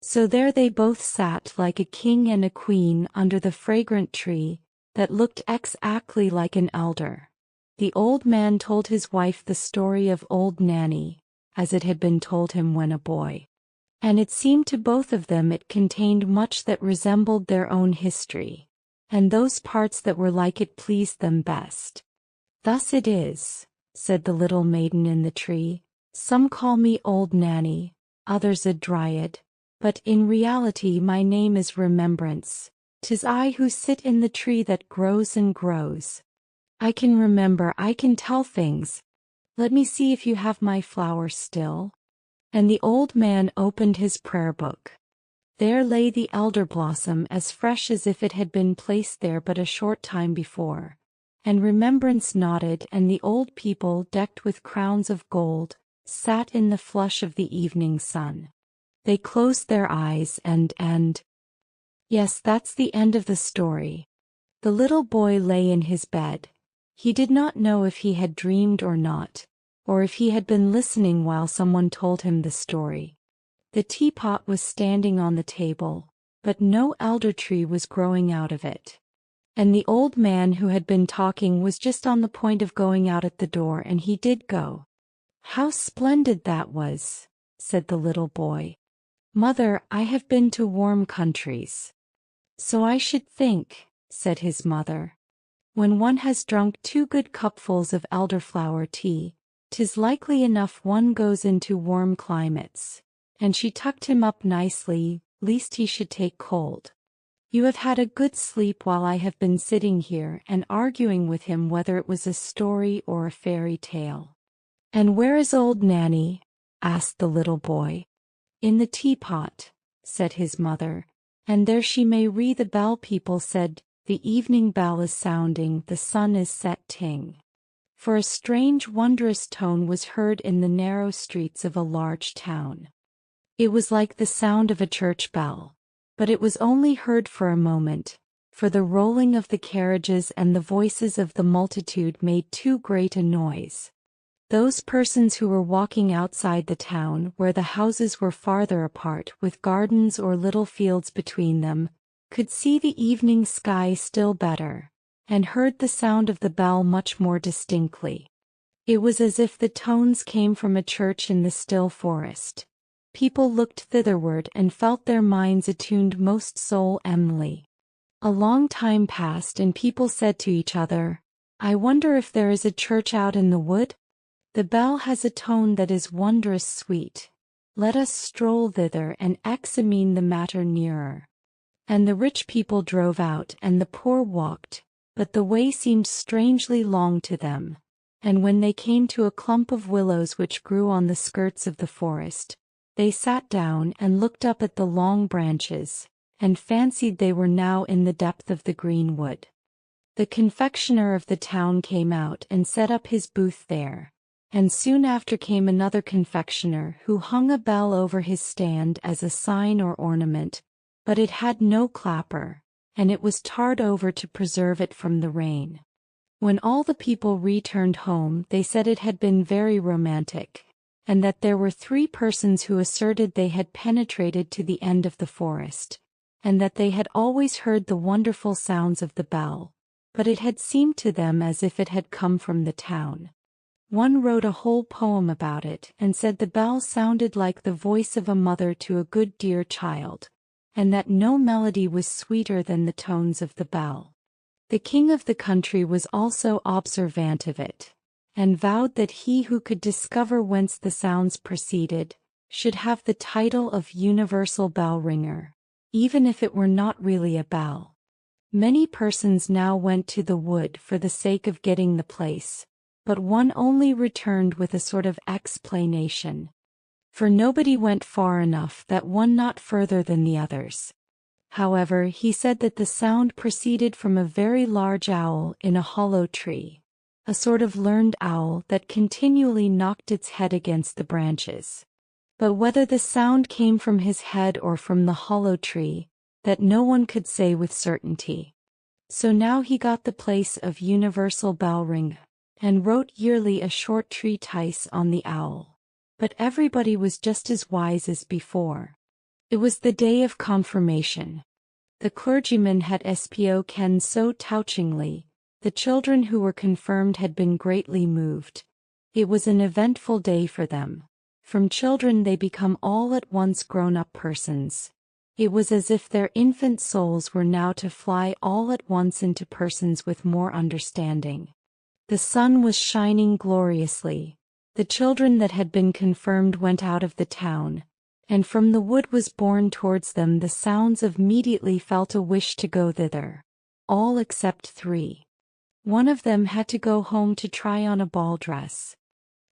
So there they both sat like a king and a queen under the fragrant tree, that looked exactly like an elder. The old man told his wife the story of old Nanny, as it had been told him when a boy. And it seemed to both of them it contained much that resembled their own history, and those parts that were like it pleased them best. Thus it is, said the little maiden in the tree. Some call me Old Nanny, others a Dryad, but in reality my name is Remembrance. 'Tis I who sit in the tree that grows and grows. I can remember, I can tell things. Let me see if you have my flower still. And the old man opened his prayer book. There lay the elder blossom as fresh as if it had been placed there but a short time before. And Remembrance nodded, and the old people, decked with crowns of gold, sat in the flush of the evening sun. They closed their eyes and yes, that's the end of the story. The little boy lay in his bed. He did not know if he had dreamed or not, or if he had been listening while someone told him the story. The teapot was standing on the table, but no elder tree was growing out of it. And the old man who had been talking was just on the point of going out at the door, and he did go. How splendid that was, said the little boy. Mother, I have been to warm countries. So I should think, said his mother. When one has drunk 2 good cupfuls of elderflower tea, 'tis likely enough one goes into warm climates. And she tucked him up nicely, lest he should take cold. You have had a good sleep while I have been sitting here and arguing with him whether it was a story or a fairy tale. And where is Old Nanny? Asked the little boy. In the teapot, said his mother, and there she may ring the bell. People said, the evening bell is sounding, the sun is set ting. For a strange wondrous tone was heard in the narrow streets of a large town. It was like the sound of a church bell, but it was only heard for a moment, for the rolling of the carriages and the voices of the multitude made too great a noise. Those persons who were walking outside the town, where the houses were farther apart with gardens or little fields between them, could see the evening sky still better, and heard the sound of the bell much more distinctly. It was as if the tones came from a church in the still forest. People looked thitherward and felt their minds attuned most solemnly. A long time passed, and people said to each other, I wonder if there is a church out in the wood? The bell has a tone that is wondrous sweet. Let us stroll thither and examine the matter nearer. And the rich people drove out, and the poor walked, but the way seemed strangely long to them. And when they came to a clump of willows which grew on the skirts of the forest, they sat down and looked up at the long branches, and fancied they were now in the depth of the green wood. The confectioner of the town came out and set up his booth there, and soon after came another confectioner who hung a bell over his stand as a sign or ornament, but it had no clapper, and it was tarred over to preserve it from the rain. When all the people returned home, they said it had been very romantic, and that there were 3 persons who asserted they had penetrated to the end of the forest, and that they had always heard the wonderful sounds of the bell, but it had seemed to them as if it had come from the town. One wrote a whole poem about it, and said the bell sounded like the voice of a mother to a good dear child, and that no melody was sweeter than the tones of the bell. The king of the country was also observant of it, and vowed that he who could discover whence the sounds proceeded, should have the title of universal bell ringer, even if it were not really a bell. Many persons now went to the wood for the sake of getting the place, but one only returned with a sort of explanation. For nobody went far enough, that one not further than the others. However, he said that the sound proceeded from a very large owl in a hollow tree, a sort of learned owl that continually knocked its head against the branches. But whether the sound came from his head or from the hollow tree, that no one could say with certainty. So now he got the place of universal bell ring, and wrote yearly a short treatise on the owl. But everybody was just as wise as before. It was the day of confirmation. The clergyman had spoken so touchingly, the children who were confirmed had been greatly moved. It was an eventful day for them. From children they become all at once grown-up persons. It was as if their infant souls were now to fly all at once into persons with more understanding. The sun was shining gloriously. The children that had been confirmed went out of the town, and from the wood was borne towards them the sounds of immediately felt a wish to go thither. All except 3. One of them had to go home to try on a ball dress.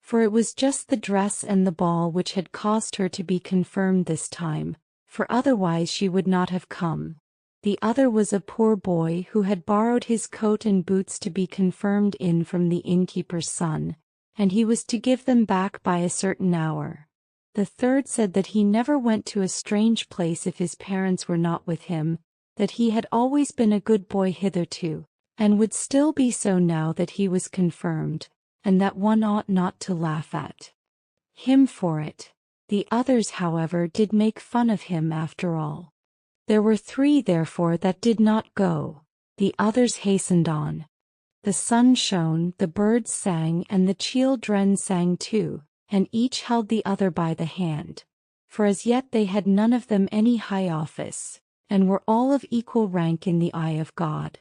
For it was just the dress and the ball which had caused her to be confirmed this time, for otherwise she would not have come. The other was a poor boy who had borrowed his coat and boots to be confirmed in from the innkeeper's son, and he was to give them back by a certain hour. The third said that he never went to a strange place if his parents were not with him, that he had always been a good boy hitherto, and would still be so now that he was confirmed, and that one ought not to laugh at him for it. The others, however, did make fun of him after all. There were 3 therefore that did not go. The others hastened on. The sun shone, the birds sang, and the children sang too, and each held the other by the hand. For as yet they had none of them any high office, and were all of equal rank in the eye of God.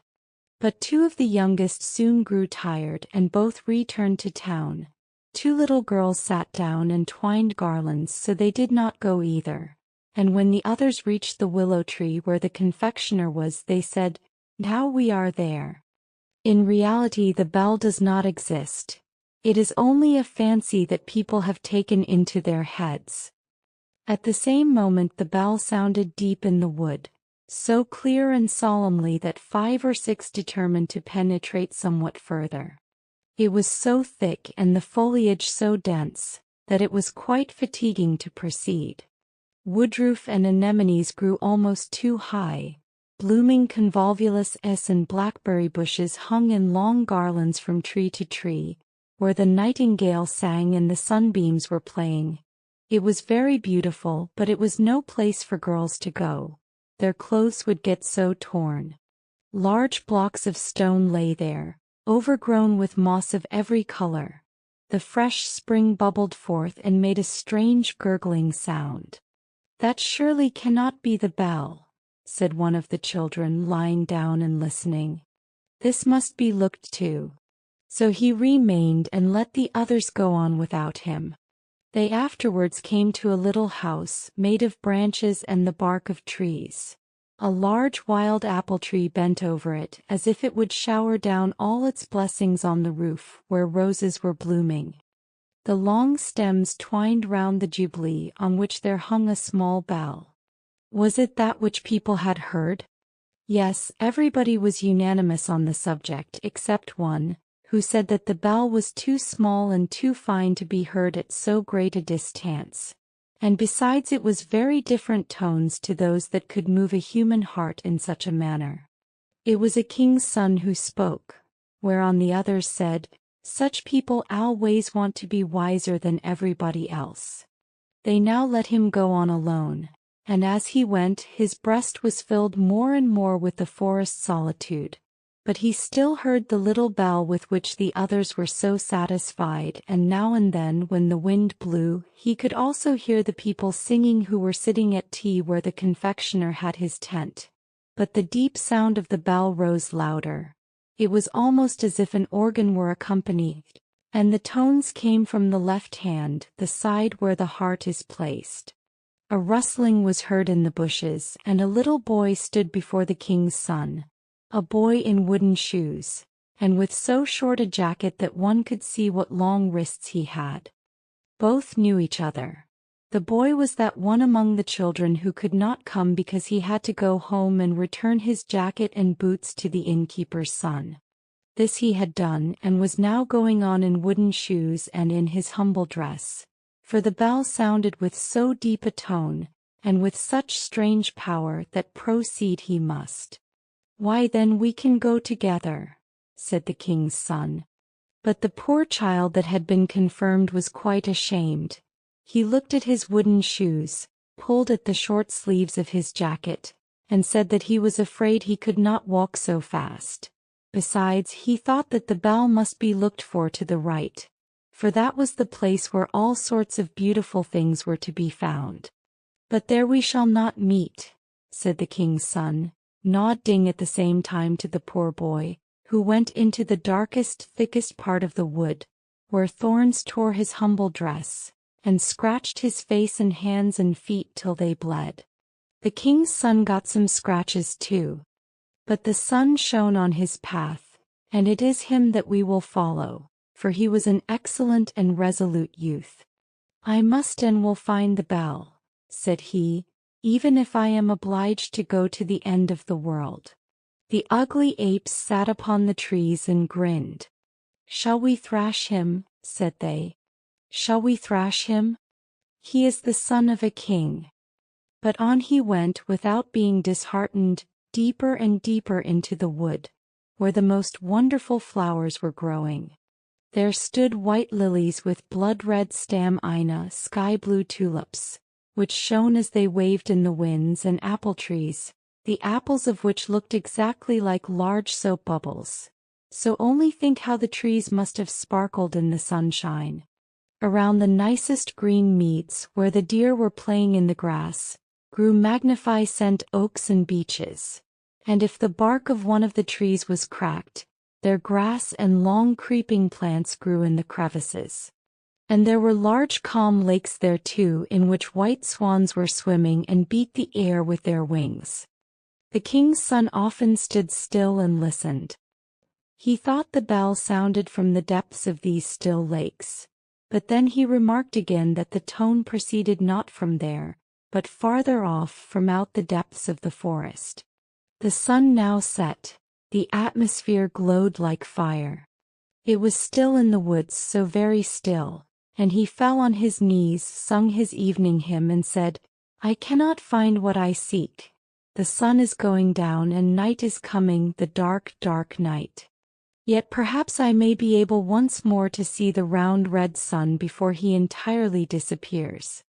But 2 of the youngest soon grew tired, and both returned to town. 2 little girls sat down and twined garlands, so they did not go either. And when the others reached the willow tree where the confectioner was, they said, "Now we are there." In reality the bell does not exist. It is only a fancy that people have taken into their heads. At the same moment the bell sounded deep in the wood, so clear and solemnly that 5 or 6 determined to penetrate somewhat further. It was so thick and the foliage so dense, that it was quite fatiguing to proceed. Woodroof and anemones grew almost too high. Blooming convolvulus and blackberry bushes hung in long garlands from tree to tree, where the nightingale sang and the sunbeams were playing. It was very beautiful, but it was no place for girls to go. Their clothes would get so torn. Large blocks of stone lay there, overgrown with moss of every color. The fresh spring bubbled forth and made a strange gurgling sound. "That surely cannot be the bell," said one of the children, lying down and listening. "This must be looked to." So he remained and let the others go on without him. They afterwards came to a little house made of branches and the bark of trees. A large wild apple tree bent over it as if it would shower down all its blessings on the roof where roses were blooming. The long stems twined round the jubilee on which there hung a small bell. Was it that which people had heard? Yes, everybody was unanimous on the subject except one, who said that the bell was too small and too fine to be heard at so great a distance, and besides it was very different tones to those that could move a human heart in such a manner. It was a king's son who spoke, whereon the others said, "Such people always want to be wiser than everybody else." They now let him go on alone, and as he went his breast was filled more and more with the forest solitude. But he still heard the little bell with which the others were so satisfied, and now and then when the wind blew he could also hear the people singing who were sitting at tea where the confectioner had his tent. But the deep sound of the bell rose louder. It was almost as if an organ were accompanied, and the tones came from the left hand, the side where the heart is placed. A rustling was heard in the bushes, and a little boy stood before the king's son. A boy in wooden shoes, and with so short a jacket that one could see what long wrists he had. Both knew each other. The boy was that one among the children who could not come because he had to go home and return his jacket and boots to the innkeeper's son. This he had done, and was now going on in wooden shoes and in his humble dress, for the bell sounded with so deep a tone, and with such strange power, that proceed he must. "Why then we can go together," said the king's son. But the poor child that had been confirmed was quite ashamed. He looked at his wooden shoes, pulled at the short sleeves of his jacket, and said that he was afraid he could not walk so fast. Besides, he thought that the bell must be looked for to the right, for that was the place where all sorts of beautiful things were to be found. "But there we shall not meet," said the king's son, nodding at the same time to the poor boy, who went into the darkest, thickest part of the wood, where thorns tore his humble dress, and scratched his face and hands and feet till they bled. The king's son got some scratches too. But the sun shone on his path, and it is him that we will follow, for he was an excellent and resolute youth. I must and will find the bell, said he, even if I am obliged to go to the end of the world. The ugly apes sat upon the trees and grinned. Shall we thrash him? Said they. Shall we thrash him? He is the son of a king. But on he went without being disheartened, deeper and deeper into the wood, where the most wonderful flowers were growing. There stood white lilies with blood-red stamina, sky-blue tulips, which shone as they waved in the winds, and apple trees, the apples of which looked exactly like large soap bubbles. So only think how the trees must have sparkled in the sunshine. Around the nicest green meads, where the deer were playing in the grass, grew magnificent oaks and beeches, and if the bark of one of the trees was cracked, their grass and long creeping plants grew in the crevices. And there were large calm lakes there too, in which white swans were swimming and beat the air with their wings. The king's son often stood still and listened. He thought the bell sounded from the depths of these still lakes, but then he remarked again that the tone proceeded not from there, but farther off from out the depths of the forest. The sun now set, the atmosphere glowed like fire. It was still in the woods, so very still, and he fell on his knees, sung his evening hymn, and said, I cannot find what I seek. The sun is going down and night is coming, the dark, dark night. Yet perhaps I may be able once more to see the round red sun before he entirely disappears.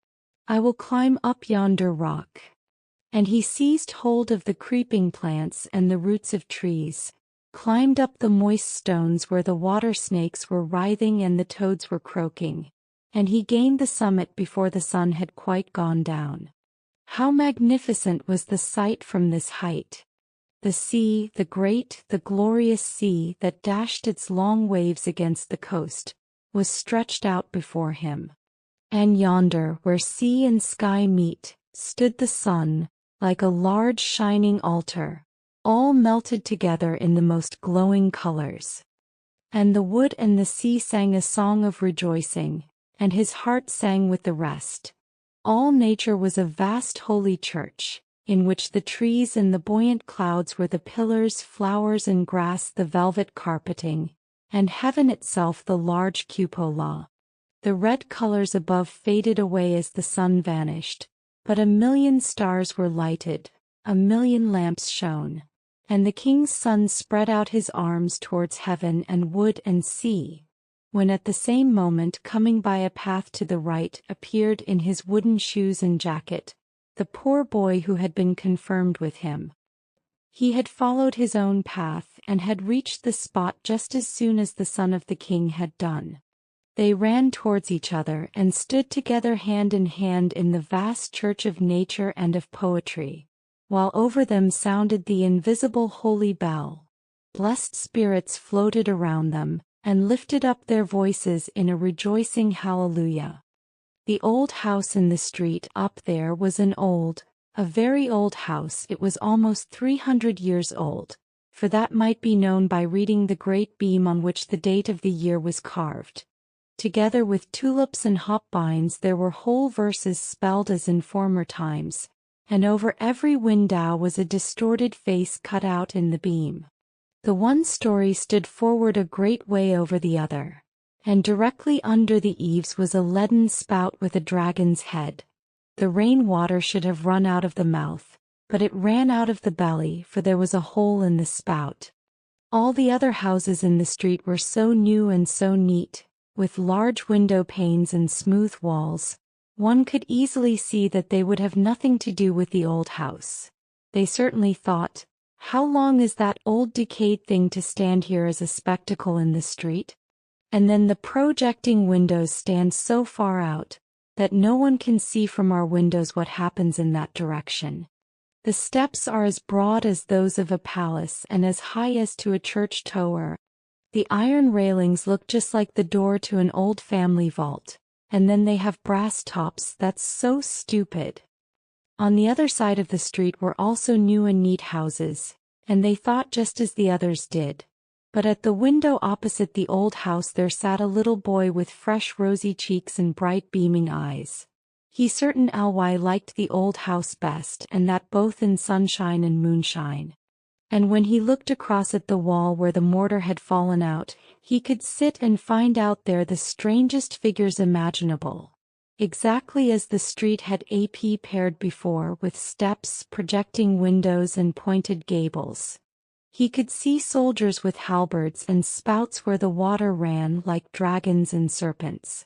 I will climb up yonder rock. And he seized hold of the creeping plants and the roots of trees, climbed up the moist stones where the water snakes were writhing and the toads were croaking, and he gained the summit before the sun had quite gone down. How magnificent was the sight from this height! The sea, the great, the glorious sea that dashed its long waves against the coast, was stretched out before him. And yonder, where sea and sky meet, stood the sun, like a large shining altar, all melted together in the most glowing colors. And the wood and the sea sang a song of rejoicing, and his heart sang with the rest. All nature was a vast holy church, in which the trees and the buoyant clouds were the pillars, flowers and grass the velvet carpeting, and heaven itself the large cupola. The red colors above faded away as the sun vanished, but 1,000,000 stars were lighted, 1,000,000 lamps shone, and the king's son spread out his arms towards heaven and wood and sea, when at the same moment, coming by a path to the right, appeared in his wooden shoes and jacket, the poor boy who had been confirmed with him. He had followed his own path and had reached the spot just as soon as the son of the king had done. They ran towards each other and stood together hand in hand in the vast church of nature and of poetry, while over them sounded the invisible holy bell. Blessed spirits floated around them, and lifted up their voices in a rejoicing hallelujah. The old house in the street up there was a very old house. It was almost 300 years old, for that might be known by reading the great beam on which the date of the year was carved. Together with tulips and hop-bines there were whole verses spelled as in former times, and over every window was a distorted face cut out in the beam. The one story stood forward a great way over the other, and directly under the eaves was a leaden spout with a dragon's head. The rain water should have run out of the mouth, but it ran out of the belly, for there was a hole in the spout. All the other houses in the street were so new and so neat, with large window panes and smooth walls, one could easily see that they would have nothing to do with the old house. They certainly thought, how long is that old decayed thing to stand here as a spectacle in the street? And then the projecting windows stand so far out, that no one can see from our windows what happens in that direction. The steps are as broad as those of a palace and as high as to a church tower. The iron railings look just like the door to an old family vault, and then they have brass tops. That's so stupid. On the other side of the street were also new and neat houses, and they thought just as the others did. But at the window opposite the old house there sat a little boy with fresh rosy cheeks and bright beaming eyes. He certainly liked the old house best, and that both in sunshine and moonshine. And when he looked across at the wall where the mortar had fallen out, he could sit and find out there the strangest figures imaginable. Exactly as the street had appeared before, with steps, projecting windows and pointed gables. He could see soldiers with halberds and spouts where the water ran like dragons and serpents.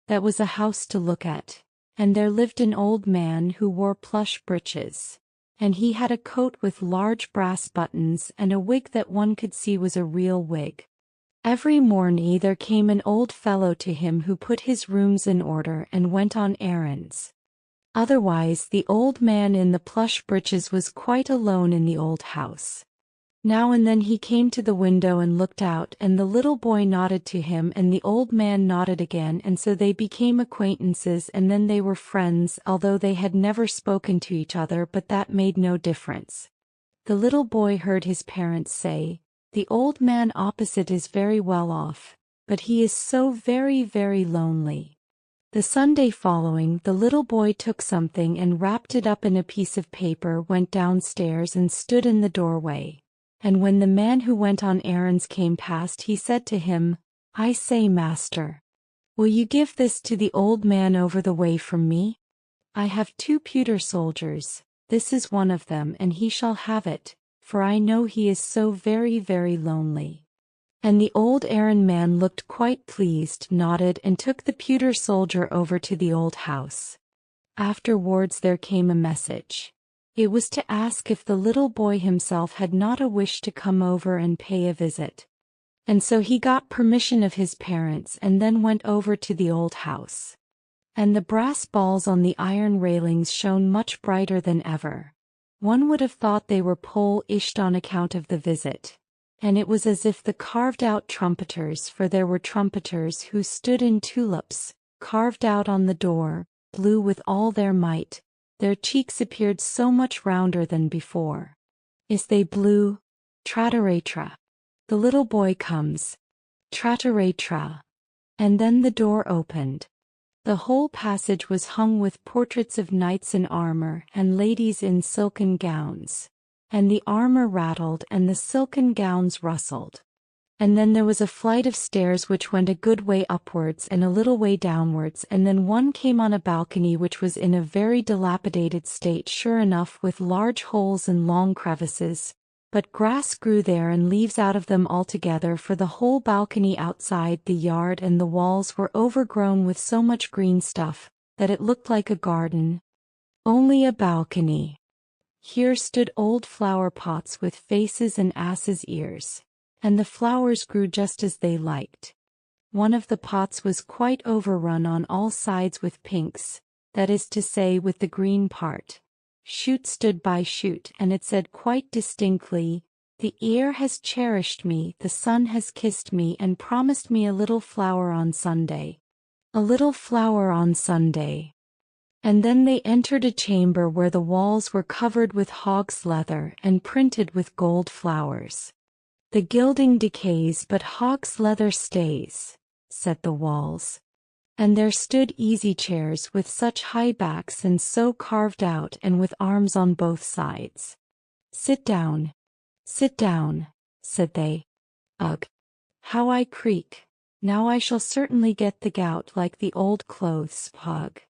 That was a house to look at, and there lived an old man who wore plush breeches, and he had a coat with large brass buttons and a wig that one could see was a real wig. Every morning there came an old fellow to him who put his rooms in order and went on errands. Otherwise the old man in the plush breeches was quite alone in the old house. Now and then he came to the window and looked out, and the little boy nodded to him and the old man nodded again, and so they became acquaintances, and then they were friends, although they had never spoken to each other, but that made no difference. The little boy heard his parents say, "The old man opposite is very well off, but he is so very, very lonely." The Sunday following, the little boy took something and wrapped it up in a piece of paper, went downstairs and stood in the doorway. And when the man who went on errands came past, he said to him, "I say, master, will you give this to the old man over the way from me? I have 2 pewter soldiers, this is one of them, and he shall have it, for I know he is so very, very lonely." And the old errand man looked quite pleased, nodded, and took the pewter soldier over to the old house. Afterwards there came a message. It was to ask if the little boy himself had not a wish to come over and pay a visit. And so he got permission of his parents and then went over to the old house. And the brass balls on the iron railings shone much brighter than ever. One would have thought they were polished on account of the visit. And it was as if the carved-out trumpeters, for there were trumpeters who stood in tulips, carved out on the door, blew with all their might. Their cheeks appeared so much rounder than before. As they blew, trataratra, the little boy comes, trataratra, and then the door opened. The whole passage was hung with portraits of knights in armor and ladies in silken gowns, and the armor rattled and the silken gowns rustled. And then there was a flight of stairs which went a good way upwards and a little way downwards, and then one came on a balcony which was in a very dilapidated state, sure enough, with large holes and long crevices, but grass grew there and leaves out of them altogether, for the whole balcony outside the yard and the walls were overgrown with so much green stuff, that it looked like a garden. Only a balcony. Here stood old flower pots with faces and asses' ears. And the flowers grew just as they liked. One of the pots was quite overrun on all sides with pinks, that is to say, with the green part. Shoot stood by shoot, and it said quite distinctly, "The ear has cherished me, the sun has kissed me and promised me a little flower on Sunday. A little flower on Sunday." And then they entered a chamber where the walls were covered with hog's leather and printed with gold flowers. "The gilding decays, but hog's leather stays," said the walls. And there stood easy chairs with such high backs and so carved out and with arms on both sides. Sit down, said they. Ugh! How I creak! Now I shall certainly get the gout like the old clothes, pug.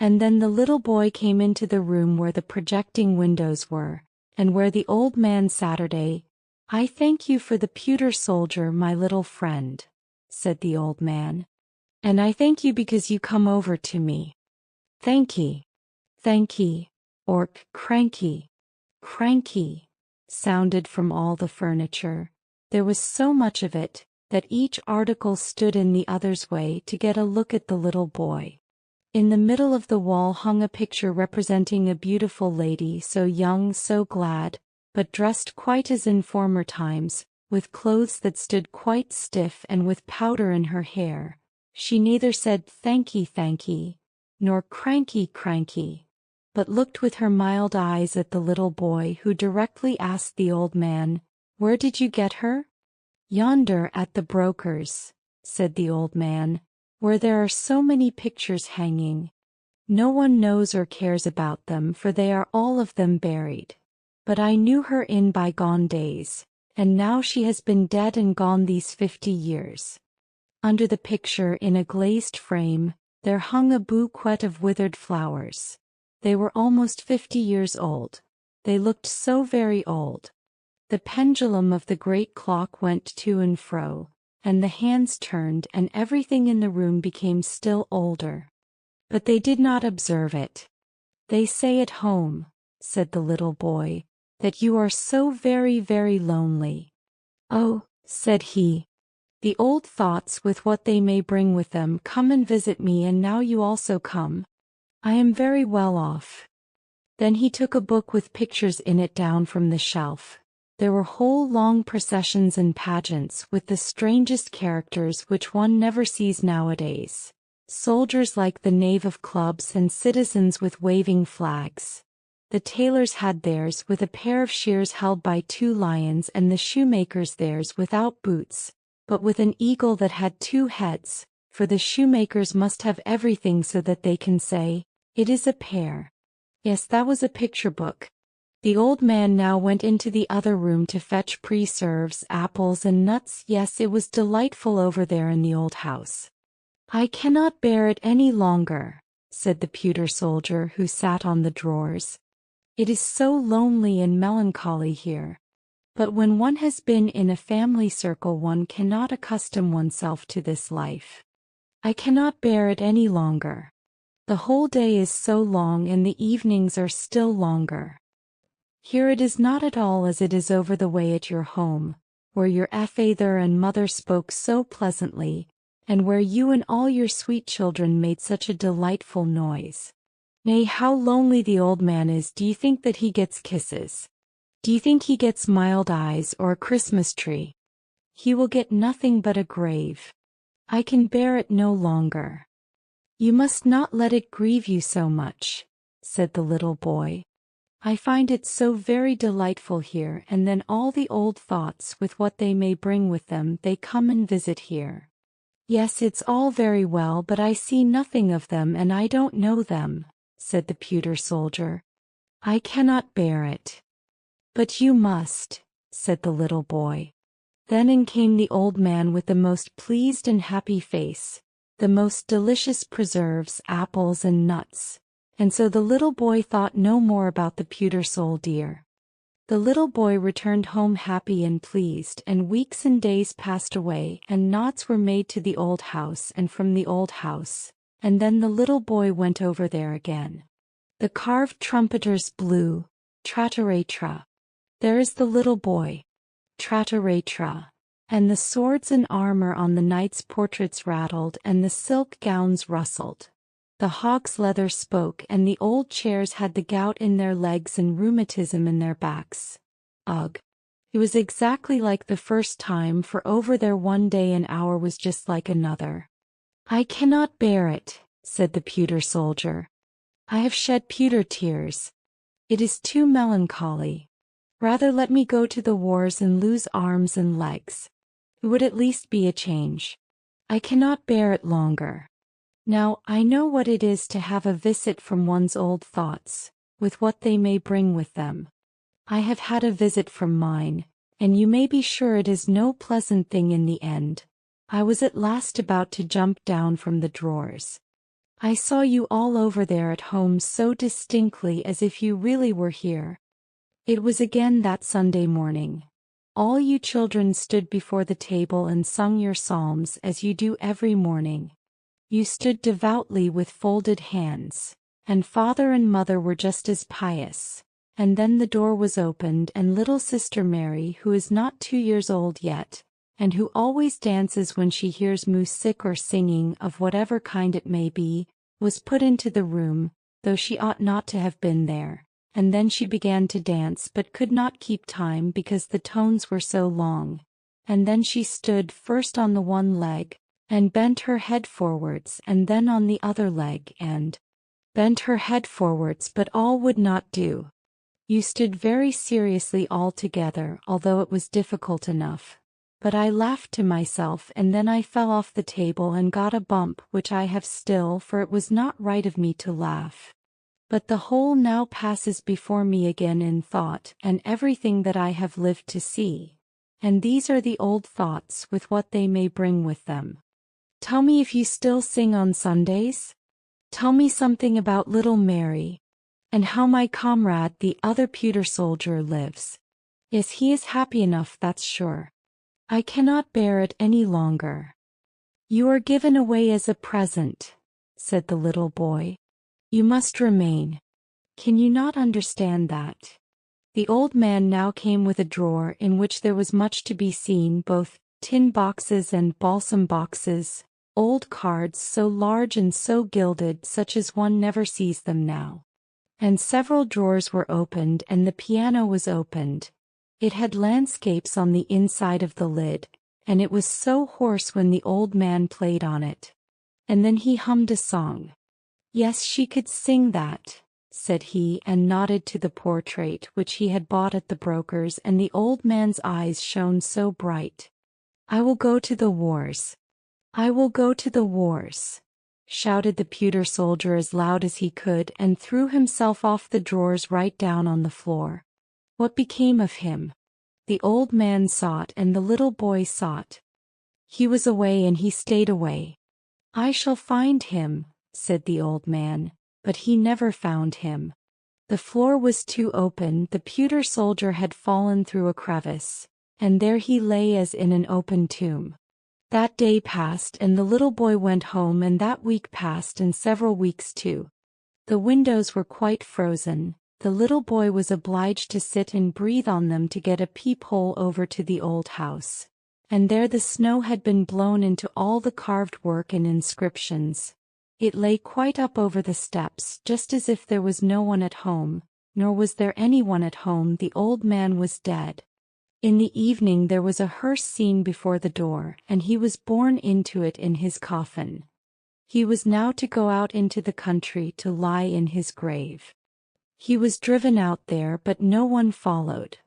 And then the little boy came into the room where the projecting windows were, and where the old man Saturday. "I thank you for the pewter soldier, my little friend," said the old man. "And I thank you because you come over to me." Thanky, or cranky, sounded from all the furniture. There was so much of it, that each article stood in the other's way to get a look at the little boy. In the middle of the wall hung a picture representing a beautiful lady, so young, so glad, but dressed quite as in former times, with clothes that stood quite stiff and with powder in her hair. She neither said thanky, nor cranky, but looked with her mild eyes at the little boy, who directly asked the old man, "Where did you get her?" "Yonder at the broker's," said the old man, "where there are so many pictures hanging. No one knows or cares about them, for they are all of them buried. But I knew her in bygone days, and now she has been dead and gone these 50 years. Under the picture, in a glazed frame, there hung a bouquet of withered flowers. They were almost 50 years old. They looked so very old. The pendulum of the great clock went to and fro, and the hands turned, and everything in the room became still older. But they did not observe it. They say at home," said the little boy, "that you are so very, very lonely." "Oh," said he, "the old thoughts, with what they may bring with them, come and visit me, and now you also come. I am very well off." Then he took a book with pictures in it down from the shelf. There were whole long processions and pageants with the strangest characters which one never sees nowadays. Soldiers like the knave of clubs and citizens with waving flags. The tailors had theirs with a pair of shears held by 2 lions, and the shoemakers theirs without boots, but with an eagle that had 2 heads, for the shoemakers must have everything so that they can say, "It is a pair." Yes, that was a picture book. The old man now went into the other room to fetch preserves, apples and nuts. Yes, it was delightful over there in the old house. "I cannot bear it any longer," said the pewter soldier, who sat on the drawers. "It is so lonely and melancholy here. But when one has been in a family circle, one cannot accustom oneself to this life. I cannot bear it any longer. The whole day is so long, and the evenings are still longer. Here it is not at all as it is over the way at your home, where your father and mother spoke so pleasantly, and where you and all your sweet children made such a delightful noise. Nay, how lonely the old man is! Do you think that he gets kisses? Do you think he gets mild eyes or a Christmas tree? He will get nothing but a grave. I can bear it no longer." "You must not let it grieve you so much," said the little boy. "I find it so very delightful here, and then all the old thoughts, with what they may bring with them, they come and visit here." "Yes, it's all very well, but I see nothing of them, and I don't know them," said the pewter soldier. "I cannot bear it." "But you must," said the little boy. Then in came the old man with the most pleased and happy face, the most delicious preserves, apples and nuts. And so the little boy thought no more about the pewter soldier. The little boy returned home happy and pleased, and weeks and days passed away, and knots were made to the old house and from the old house, and then the little boy went over there again. The carved trumpeters blew, trateratra. There is the little boy, trateratra. And the swords and armor on the knights' portraits rattled, and the silk gowns rustled. The hog's leather spoke, and the old chairs had the gout in their legs and rheumatism in their backs. Ugh! It was exactly like the first time, for over there one day an hour was just like another. "I cannot bear it," said the pewter soldier. "I have shed pewter tears. It is too melancholy. Rather let me go to the wars and lose arms and legs. It would at least be a change. I cannot bear it longer. Now, I know what it is to have a visit from one's old thoughts, with what they may bring with them. I have had a visit from mine, and you may be sure it is no pleasant thing in the end. I was at last about to jump down from the drawers. I saw you all over there at home so distinctly, as if you really were here. It was again that Sunday morning. All you children stood before the table and sung your psalms as you do every morning. You stood devoutly with folded hands, and father and mother were just as pious. And then the door was opened, and little sister Mary, who is not 2 years old yet, and who always dances when she hears music or singing of whatever kind it may be, was put into the room, though she ought not to have been there, and then she began to dance but could not keep time because the tones were so long. And then she stood first on the one leg, and bent her head forwards, and then on the other leg, and bent her head forwards, but all would not do. You stood very seriously all together, although it was difficult enough. But I laughed to myself, and then I fell off the table and got a bump which I have still, for it was not right of me to laugh. But the whole now passes before me again in thought, and everything that I have lived to see. And these are the old thoughts with what they may bring with them. Tell me if you still sing on Sundays? Tell me something about little Mary, and how my comrade the other pewter soldier lives. Yes, he is happy enough, that's sure. I cannot bear it any longer. You are given away as a present, said the little boy. You must remain. Can you not understand that? The old man now came with a drawer in which there was much to be seen, both tin boxes and balsam boxes, old cards so large and so gilded such as one never sees them now. And several drawers were opened, and the piano was opened. It had landscapes on the inside of the lid, and it was so hoarse when the old man played on it. And then he hummed a song. Yes, she could sing that, said he, and nodded to the portrait which he had bought at the broker's, and the old man's eyes shone so bright. I will go to the wars. I will go to the wars, shouted the pewter soldier as loud as he could, and threw himself off the drawers right down on the floor. What became of him? The old man sought, and the little boy sought. He was away, and he stayed away. I shall find him, said the old man, but he never found him. The floor was too open, the pewter soldier had fallen through a crevice, and there he lay as in an open tomb. That day passed, and the little boy went home, and that week passed, and several weeks too. The windows were quite frozen. The little boy was obliged to sit and breathe on them to get a peephole over to the old house. And there the snow had been blown into all the carved work and inscriptions. It lay quite up over the steps, just as if there was no one at home, nor was there any one at home. The old man was dead. In the evening there was a hearse scene before the door, and he was borne into it in his coffin. He was now to go out into the country to lie in his grave. He was driven out there, but no one followed.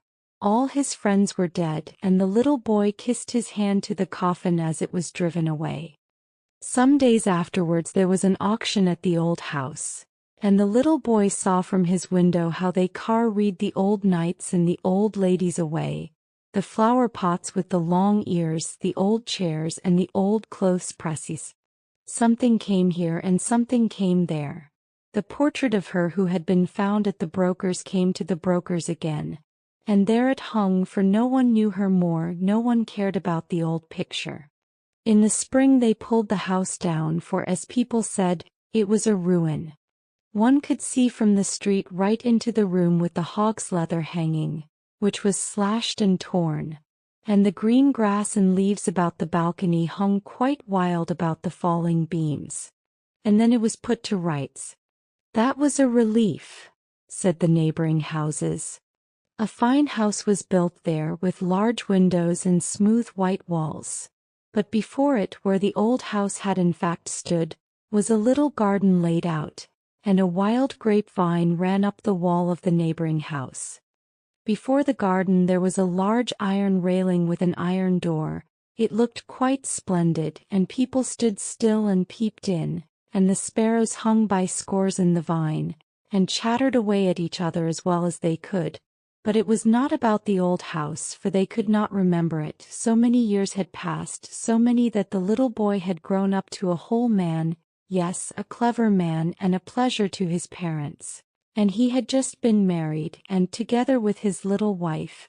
All his friends were dead, and the little boy kissed his hand to the coffin as it was driven away. Some days afterwards there was an auction at the old house, and the little boy saw from his window how they carried the old knights and the old ladies away, the flower pots with the long ears, the old chairs, and the old clothes presses. Something came here and something came there. The portrait of her who had been found at the broker's came to the broker's again, and there it hung, for no one knew her more, no one cared about the old picture. In the spring they pulled the house down, for, as people said, it was a ruin. One could see from the street right into the room with the hog's leather hanging, which was slashed and torn, and the green grass and leaves about the balcony hung quite wild about the falling beams. And then it was put to rights. That was a relief, said the neighboring houses. A fine house was built there, with large windows and smooth white walls. But before it, where the old house had in fact stood, was a little garden laid out, and a wild grapevine ran up the wall of the neighboring house. Before the garden there was a large iron railing with an iron door. It looked quite splendid, and people stood still and peeped in, and the sparrows hung by scores in the vine, and chattered away at each other as well as they could. But it was not about the old house, for they could not remember it. So many years had passed, so many that the little boy had grown up to a whole man, yes, a clever man, and a pleasure to his parents. And he had just been married, and, together with his little wife,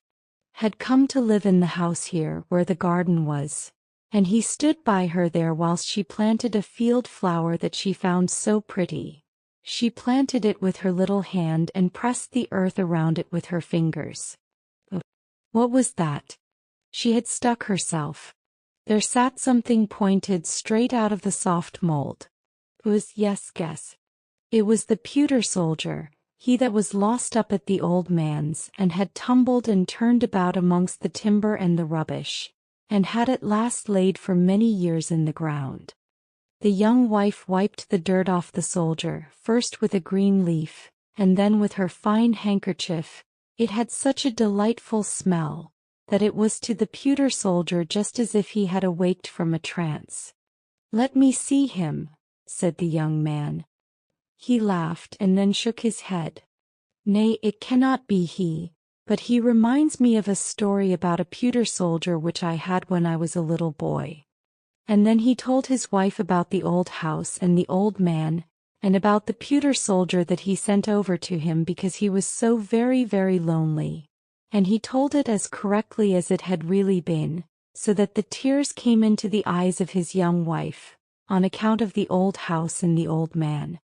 had come to live in the house here where the garden was. And he stood by her there whilst she planted a field flower that she found so pretty. She planted it with her little hand and pressed the earth around it with her fingers. What was that? She had stuck herself. There sat something pointed straight out of the soft mold. Yes, guess. It was the pewter soldier, he that was lost up at the old man's and had tumbled and turned about amongst the timber and the rubbish, and had at last laid for many years in the ground. The young wife wiped the dirt off the soldier, first with a green leaf, and then with her fine handkerchief. It had such a delightful smell, that it was to the pewter soldier just as if he had awaked from a trance. "Let me see him," said the young man. He laughed and then shook his head. "Nay, it cannot be he, but he reminds me of a story about a pewter soldier which I had when I was a little boy." And then he told his wife about the old house and the old man, and about the pewter soldier that he sent over to him because he was so very, very lonely. And he told it as correctly as it had really been, so that the tears came into the eyes of his young wife, on account of the old house and the old man.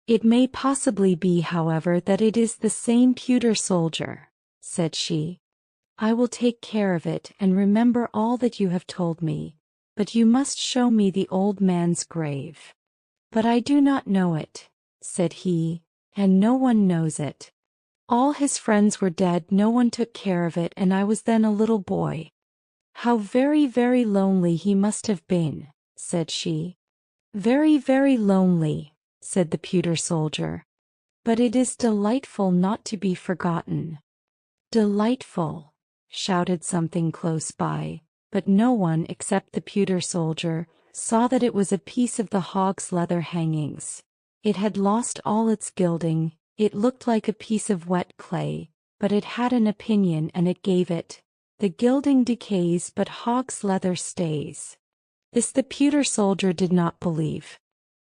"It may possibly be, however, that it is the same pewter soldier," said she. "I will take care of it and remember all that you have told me, but you must show me the old man's grave." "But I do not know it," said he, "and no one knows it. All his friends were dead, no one took care of it, and I was then a little boy." "How very, very lonely he must have been," said she. "Very, very lonely," said the pewter soldier. "But it is delightful not to be forgotten." "Delightful," shouted something close by, but no one except the pewter soldier saw that it was a piece of the hog's leather hangings. It had lost all its gilding, it looked like a piece of wet clay, but it had an opinion and it gave it, "The gilding decays but hog's leather stays." This the pewter soldier did not believe,